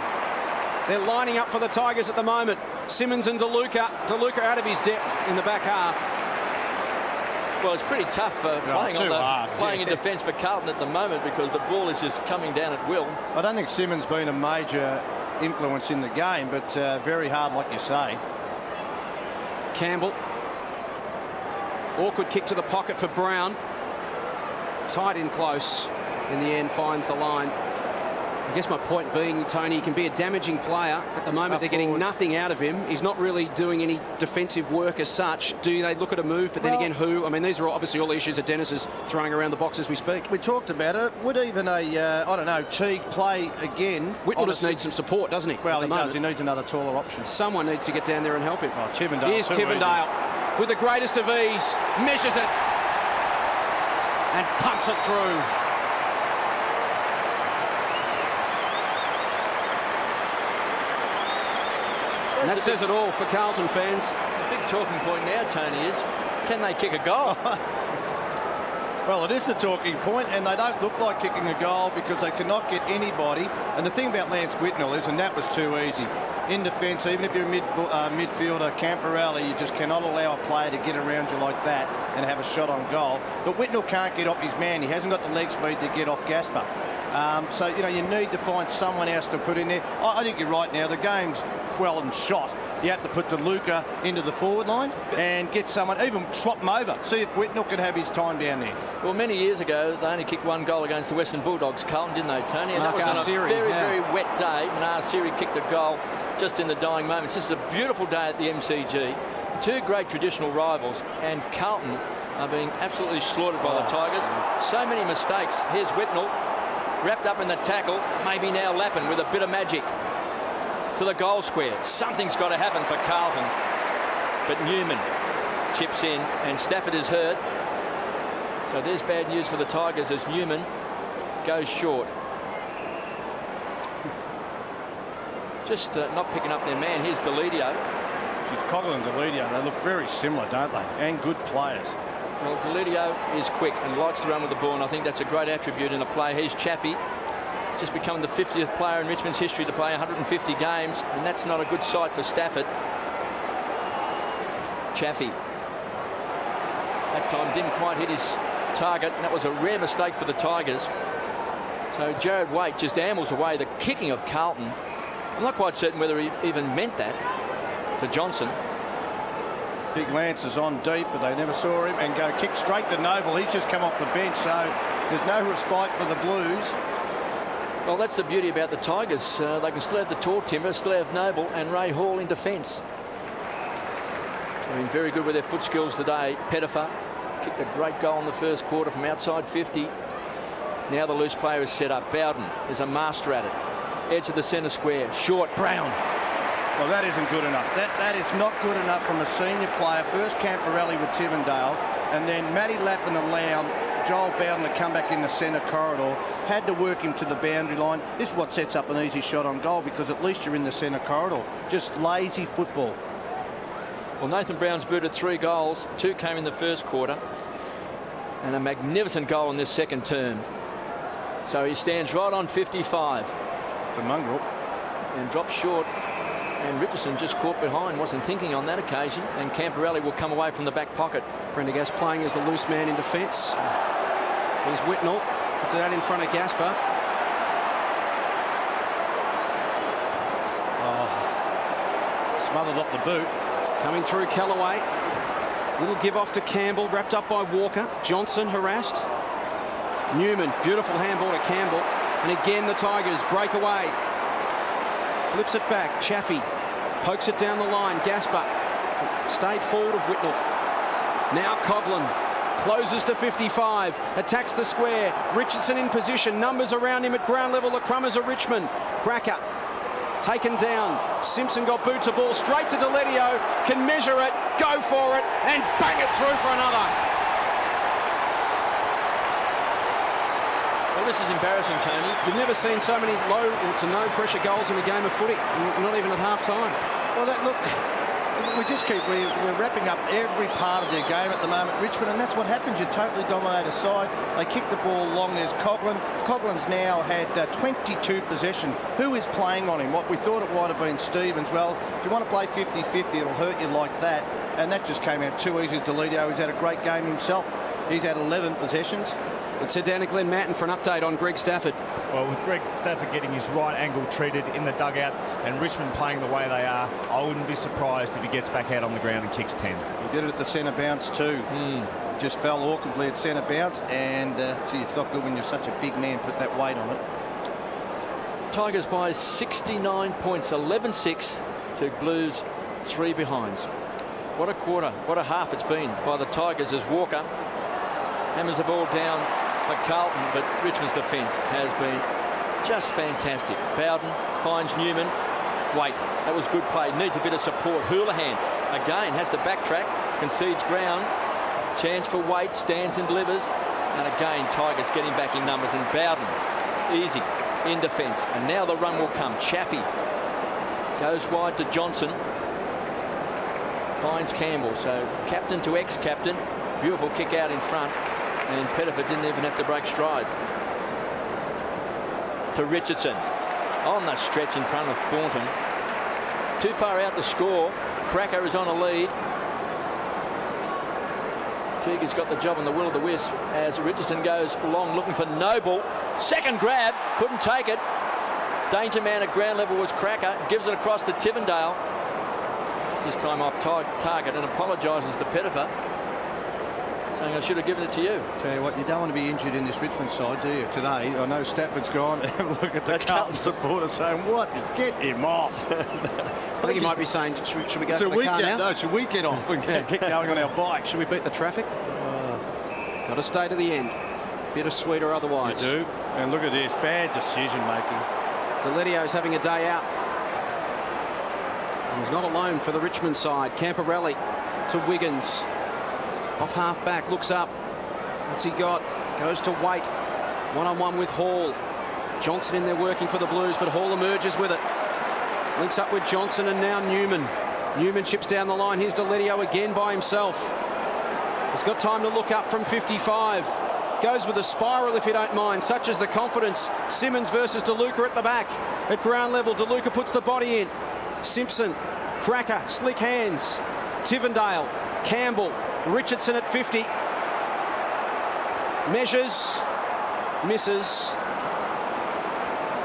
They're lining up for the Tigers at the moment. Simmons and DeLuca. DeLuca out of his depth in the back half. Well, it's pretty tough playing in defence for Carlton at the moment because the ball is just coming down at will. I don't think Simmons been a major influence in the game, but very hard, like you say. Campbell. Awkward kick to the pocket for Brown. Tight in close. In the end, finds the line. I guess my point being, Tony, he can be a damaging player. At the moment, they're getting nothing out of him. He's not really doing any defensive work as such. Do they look at a move? But then again, who? I mean, these are obviously all the issues that Dennis is throwing around the box as we speak. We talked about it. Would even I don't know, Teague play again? Whitnell just needs some support, doesn't he? Well, he does. He needs another taller option. Someone needs to get down there and help him. Oh, Tivendale. Here's Tivendale with the greatest of ease. Measures it. And pumps it through. And that says it all for Carlton fans. The big talking point now, Tony, is can they kick a goal? Well, it is the talking point, and they don't look like kicking a goal because they cannot get anybody. And the thing about Lance Whitnell is, and that was too easy, in defence, even if you're a midfielder, Camporelli, you just cannot allow a player to get around you like that and have a shot on goal. But Whitnell can't get off his man. He hasn't got the leg speed to get off Gasper. So, you know, you need to find someone else to put in there. I think you're right now. The game's well and shot. You have to put DeLuca into the forward line and get someone, even swap him over. See if Whitnell can have his time down there. Well, many years ago, they only kicked one goal against the Western Bulldogs, Carlton, didn't they, Tony? And that was on a very, very wet day. Siri kicked a goal just in the dying moments. This is a beautiful day at the MCG. Two great traditional rivals, and Carlton are being absolutely slaughtered by the Tigers. So many mistakes. Here's Whitnell, wrapped up in the tackle, maybe now Lappin with a bit of magic to the goal square. Something's got to happen for Carlton. But Newman chips in, and Stafford is hurt. So there's bad news for the Tigers as Newman goes short. Just not picking up their man. Here's Deledio. She's Coughlin and Deledio. They look very similar, don't they? And good players. Well, Deledio is quick and likes to run with the ball, and I think that's a great attribute in a player. Here's Chaffee, just become the 50th player in Richmond's history to play 150 games, and that's not a good sight for Stafford. Chaffee. That time didn't quite hit his target, and that was a rare mistake for the Tigers. So Jared Waite just ambles away the kicking of Carlton. I'm not quite certain whether he even meant that to Johnson. Big Lance is on deep, but they never saw him, and go kick straight to Noble. He's just come off the bench, so there's no respite for the Blues. Well, that's the beauty about the Tigers. They can still have the tall timber, still have Noble and Ray Hall in defence. They've been very good with their foot skills today. Pettifer kicked a great goal in the first quarter from outside 50. Now the loose player is set up. Bowden is a master at it. Edge of the centre square. Short. Brown. Well, that isn't good enough. That is not good enough from a senior player. First Camporelli with Tivendale, and then Matty Lappin allowed Joel Bowden to come back in the centre corridor. Had to work him to the boundary line. This is what sets up an easy shot on goal, because at least you're in the centre corridor. Just lazy football. Well, Nathan Brown's booted 3 goals. 2 came in the first quarter, and a magnificent goal in this second term. So he stands right on 55. It's a mongrel. And drops short. And Richardson just caught behind, wasn't thinking on that occasion, and Camporelli will come away from the back pocket. Prendergast playing as the loose man in defence. Here's Whitnell, puts it out in front of Gasper. Smothered off the boot. Coming through Callaway. Little give off to Campbell, wrapped up by Walker. Johnson harassed. Newman, beautiful handball to Campbell. And again the Tigers break away. Flips it back. Chaffee pokes it down the line. Gasper stayed forward of Whitnell. Now Coughlin closes to 55. Attacks the square. Richardson in position. Numbers around him at ground level. The Crummers of Richmond. Cracker taken down. Simpson got boot to ball straight to Deledio. Can measure it. Go for it. And bang it through for another. Well, this is embarrassing, Tony. You've never seen so many low to no pressure goals in a game of footy, not even at half time. Well, look, we're wrapping up every part of their game at the moment, Richmond, and that's what happens. You totally dominate a side. They kick the ball long. There's Coghlan. Coughlin's now had 22 possession. Who is playing on him? What we thought it might have been Stevens. Well, if you want to play 50-50, it'll hurt you like that. And that just came out too easy to Deledio. He's had a great game himself. He's had 11 possessions. Let's head down to Glenn Matton for an update on Greg Stafford. Well, with Greg Stafford getting his right angle treated in the dugout and Richmond playing the way they are, I wouldn't be surprised if he gets back out on the ground and kicks 10. He did it at the centre bounce too. Just fell awkwardly at centre bounce, and gee, it's not good when you're such a big man, put that weight on it. Tigers by 69 points, 11-6 to Blues 3 behinds. What a quarter, what a half it's been by the Tigers as Walker hammers the ball down for Carlton, but Richmond's defence has been just fantastic. Bowden finds Newman. Wait, that was good play. Needs a bit of support. Houlihan again has to backtrack, concedes ground. Chance for Waite, stands and delivers. And again, Tigers getting back in numbers. And Bowden, easy in defence. And now the run will come. Chaffey goes wide to Johnson. Finds Campbell. So captain to ex-captain. Beautiful kick out in front. And Pettiford didn't even have to break stride. To Richardson. On the stretch in front of Thornton. Too far out to score. Cracker is on a lead. Teague has got the job on the will of the wisp as Richardson goes long looking for Noble. Second grab. Couldn't take it. Danger man at ground level was Cracker. Gives it across to Tivendale. This time off target and apologises to Pettiford, saying I should have given it to you. Tell you what, you don't want to be injured in this Richmond side, do you? Today, I know Stafford's gone. Look at the Carlton supporter saying, "What is? Get him off." I think he might be saying, should we go to the car now? No, should we get off and get going on our bike? Should we beat the traffic? Got to stay to the end. Bittersweet or otherwise. You do. And look at this, bad decision making. Deledio's having a day out. And he's not alone for the Richmond side. Camporelli to Wiggins. Off half back, looks up. What's he got? Goes to Waite. One-on-one with Hall. Johnson in there working for the Blues, but Hall emerges with it. Links up with Johnson and now Newman. Newman chips down the line. Here's Deledio again by himself. He's got time to look up from 55. Goes with a spiral if you don't mind. Such is the confidence. Simmons versus DeLuca at the back. At ground level, DeLuca puts the body in. Simpson, Cracker, slick hands. Tivendale, Campbell, Richardson at 50. Measures, misses.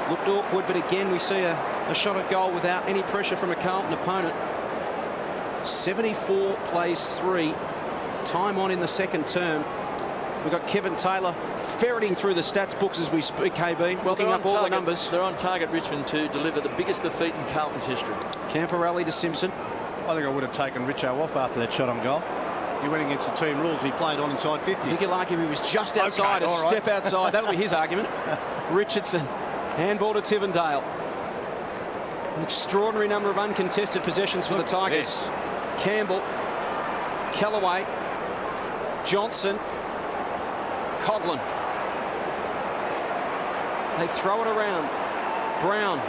Looked awkward, but again we see a shot at goal without any pressure from a Carlton opponent. 74 plays 3. Time on in the second term. We've got Kevin Taylor ferreting through the stats books as we speak, KB, looking up all the numbers. They're on target, Richmond, to deliver the biggest defeat in Carlton's history. Camporelli to Simpson. I think I would have taken Richo off after that shot on goal. He went against the team rules. He played on inside 50. I think you'll argue he was just outside, okay, a step outside. That'll be his argument. Richardson, handball to Tivendale. An extraordinary number of uncontested possessions for the Tigers. Yes. Campbell, Kellaway, Johnson, Coghlan. They throw it around. Brown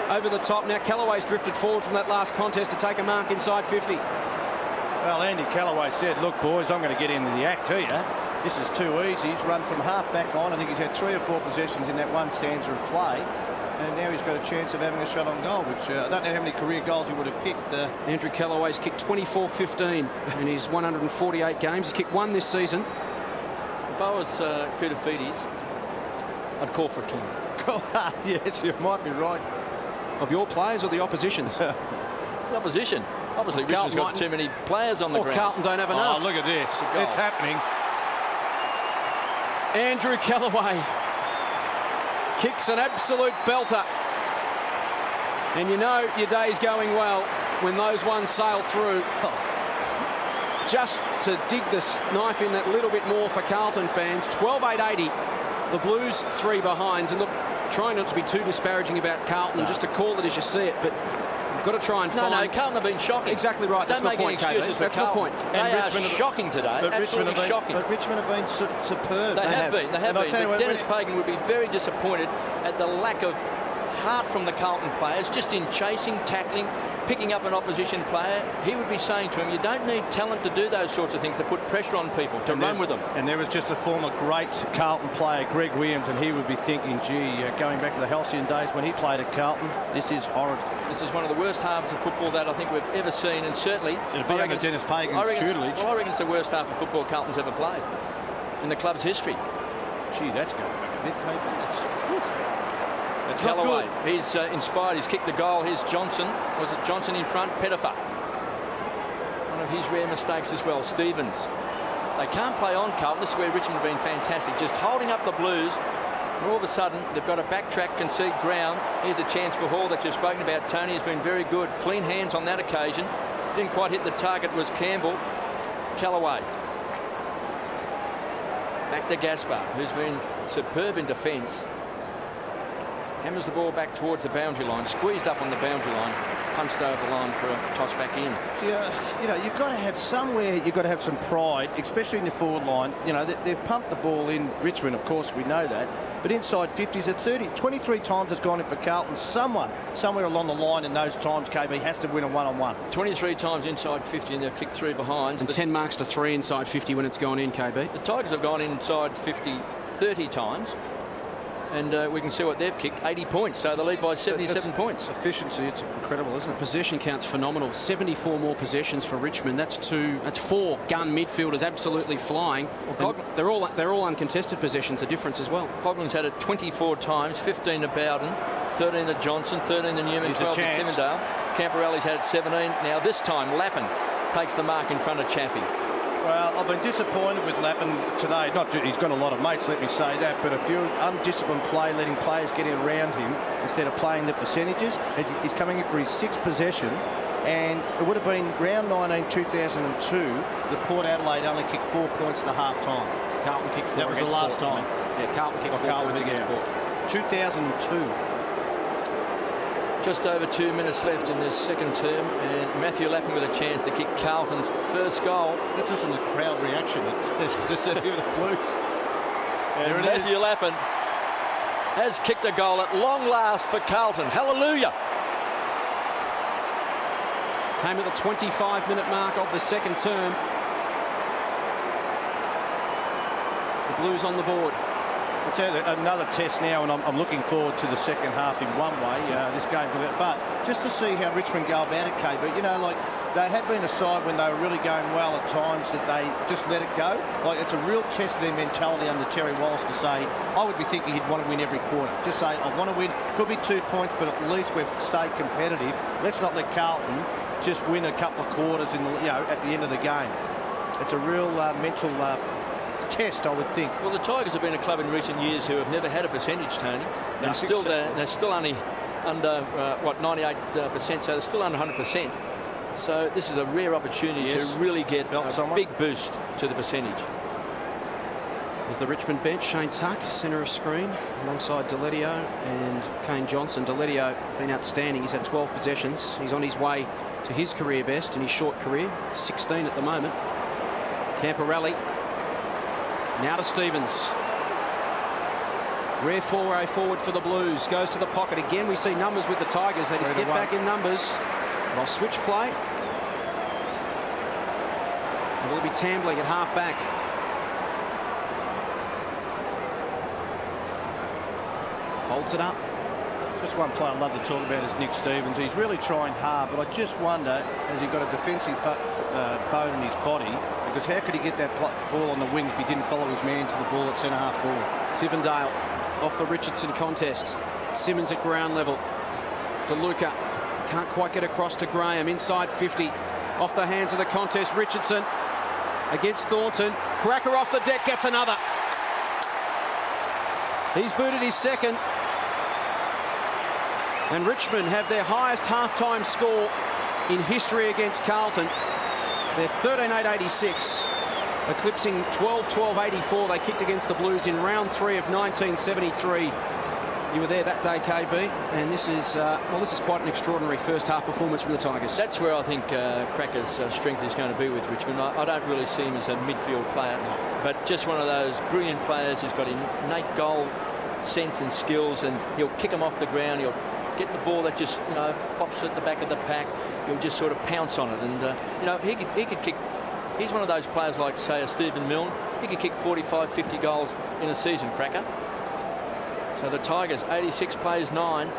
over the top. Now Kellaway's drifted forward from that last contest to take a mark inside 50. Well, Andy Kellaway said, "Look, boys, I'm going to get into the act here. This is too easy." He's run from half back line. I think he's had 3 or 4 possessions in that one stanza of play. And now he's got a chance of having a shot on goal, which I don't know how many career goals he would have kicked. Andrew Kellaway's kicked 24-15 in his 148 games. He's kicked 1 this season. If I was Koutafidis, I'd call for a king. Yes, you might be right. Of your players or the opposition's? The opposition. Obviously, Richmond's got too many players on the ground. Carlton don't have enough. Oh, look at this. It's happening. Andrew Kellaway kicks an absolute belter. And you know your day's going well when those ones sail through. Just to dig this knife in that little bit more for Carlton fans. 12-8-80. The Blues 3 behinds. And look, trying not to be too disparaging about Carlton, just to call it as you see it. But You've got to try and find... No, Carlton have been shocking. Exactly right. That's Don't my make point, any excuses KB. for That's my Carlton. point. They are Richmond shocking today. Absolutely shocking. But Richmond have been superb. They have been. They have been. But Dennis Pagan would be very disappointed at the lack of heart from the Carlton players, just in chasing, tackling, picking up an opposition player. He would be saying to him, you don't need talent to do those sorts of things, to put pressure on people, to run with them. And there was just a former great Carlton player, Greg Williams, and he would be thinking, gee, going back to the halcyon days when he played at Carlton, this is horrid. This is one of the worst halves of football that I think we've ever seen, and certainly... It'll be under Dennis Pagan's tutelage. Well, I reckon it's the worst half of football Carlton's ever played in the club's history. Gee, that's going back a bit, Papers. That's Callaway, he's inspired. He's kicked a goal. Here's Johnson. Was it Johnson in front? Pettifer. One of his rare mistakes as well. Stevens. They can't play on Carlton. This is where Richmond have been fantastic. Just holding up the Blues. And all of a sudden, they've got to backtrack, concede ground. Here's a chance for Hall that you've spoken about. Tony has been very good. Clean hands on that occasion. Didn't quite hit the target was Campbell. Callaway. Back to Gaspar, who's been superb in defence. Hammers the ball back towards the boundary line, squeezed up on the boundary line, punched over the line for a toss back in. You know, you've got to have somewhere, you've got to have some pride, especially in the forward line. You know, they've pumped the ball in Richmond, of course, we know that. But inside 50s at 23 times it's gone in for Carlton. Somewhere along the line in those times, KB has to win a one-on-one. 23 times inside 50 and they've kicked 3 behinds. And 10 marks to 3 inside 50 when it's gone in, KB. The Tigers have gone inside 50 30 times. And we can see what they've kicked, 80 points. So they lead by 77 points. Efficiency, it's incredible, isn't it? Possession count's phenomenal. 74 more possessions for Richmond. That's 4 gun midfielders absolutely flying. Well, they're all uncontested possessions. The difference as well. Coughlin's had it 24 times, 15 to Bowden, 13 to Johnson, 13 to Newman, 12 to Timmendale. Camporelli's had it 17. Now this time Lappin takes the mark in front of Chaffee. Well, I've been disappointed with Lappin today. He's got a lot of mates, let me say that, but a few undisciplined play, letting players get in around him instead of playing the percentages. He's coming in for his 6th possession, and it would have been round 19, 2002, that Port Adelaide only kicked 4 points to half-time. Carlton kicked 4 That was the last Port, time. Yeah, Carlton kicked 4 points against Port. 2002. Just over 2 minutes left in this second term, and Matthew Lappin with a chance to kick Carlton's first goal. Let's listen to the crowd reaction just to hear the Blues. And Matthew Lappin has kicked a goal at long last for Carlton. Hallelujah! Came at the 25-minute mark of the second term. The Blues on the board. I'll tell you, another test now, and I'm looking forward to the second half in one way. This game's but just to see how Richmond go about it, KB. You know, like they have been a side when they were really going well at times that they just let it go. Like it's a real test of their mentality under Terry Wallace to say, I would be thinking he'd want to win every quarter. Just say, I want to win. Could be 2 points, but at least we've stayed competitive. Let's not let Carlton just win a couple of quarters in the, at the end of the game. It's a real mental test, I would think. Well, the Tigers have been a club in recent years who have never had a percentage, Tony. They're still only under 98%, so they're still under 100%. So this is a rare opportunity to really get a big boost to the percentage. There's the Richmond bench. Shane Tuck, centre of screen, alongside Deletio and Kane Johnson. Deletio been outstanding. He's had 12 possessions. He's on his way to his career best in his short career. 16 at the moment. Camporelli. Now to Stevens. Rare foray forward for the Blues. Goes to the pocket. Again, we see numbers with the Tigers. They just get back in numbers. They'll switch play. And will be Tambling at half back. Holds it up. Just one player I'd love to talk about is Nick Stevens. He's really trying hard, but I just wonder, has he got a defensive bone in his body? Because how could he get that ball on the wing if he didn't follow his man to the ball at centre-half forward? Tivendale off the Richardson contest. Simmons at ground level. DeLuca can't quite get across to Graham. Inside 50. Off the hands of the contest. Richardson against Thornton. Cracker off the deck, gets another. He's booted his second. And Richmond have their highest half-time score in history against Carlton. They're 13-8-86, eclipsing 12-12-84 they kicked against the Blues in round 3 of 1973. You were there that day, KB, and this is quite an extraordinary first half performance from the Tigers. That's where I think Cracker's strength is going to be with Richmond. I don't really see him as a midfield player, but just one of those brilliant players who's got innate goal sense and skills, and he'll kick them off the ground. He'll get the ball that just pops at the back of the pack. He'll just sort of pounce on it, and he could kick. He's one of those players like, say, a Stephen Milne. He could kick 45, 50 goals in a season, Cracker. So the Tigers, 86 plays 9.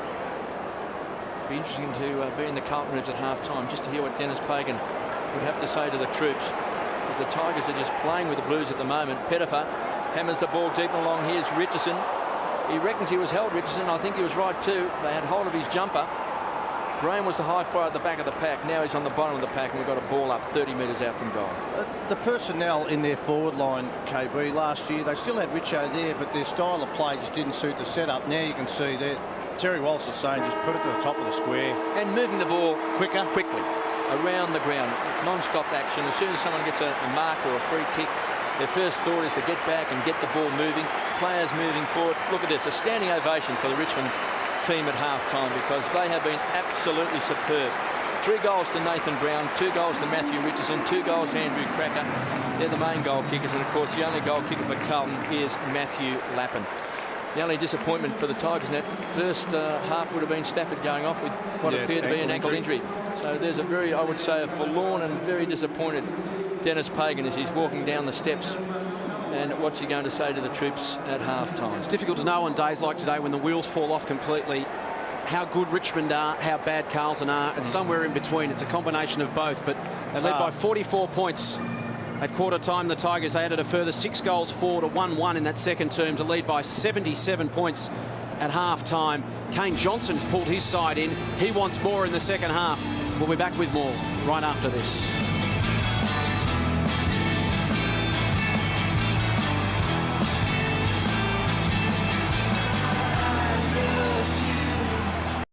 Be interesting to be in the Carlton rooms at half-time just to hear what Dennis Pagan would have to say to the troops, because the Tigers are just playing with the Blues at the moment. Pettifer hammers the ball deep and long. Here's Richardson. He reckons he was held, Richardson. I think he was right too. They had hold of his jumper. Graham was the high flyer at the back of the pack. Now he's on the bottom of the pack, and we've got a ball up 30 metres out from goal. The personnel in their forward line, KB, last year, they still had Richo there, but their style of play just didn't suit the setup. Now you can see that Terry Walsh is saying just put it to the top of the square. And moving the ball quickly, around the ground. Non-stop action. As soon as someone gets a mark or a free kick, their first thought is to get back and get the ball moving. Players moving forward. Look at this, a standing ovation for the Richmond team at half-time, because they have been absolutely superb. 3 goals to Nathan Brown, 2 goals to Matthew Richardson, 2 goals to Andrew Cracker. They're the main goal kickers, and of course the only goal kicker for Carlton is Matthew Lappin. The only disappointment for the Tigers in that first half would have been Stafford going off with what appeared to be an ankle injury. So there's a very, I would say, a forlorn and very disappointed Dennis Pagan as he's walking down the steps. And what's he going to say to the troops at half-time? It's difficult to know on days like today when the wheels fall off completely how good Richmond are, how bad Carlton are, and somewhere in between. It's a combination of both, but they led by 44 points at quarter time. The Tigers, they added a further 6 goals forward, a 1-1 in that second term to lead by 77 points at half-time. Kane Johnson's pulled his side in. He wants more in the second half. We'll be back with more right after this.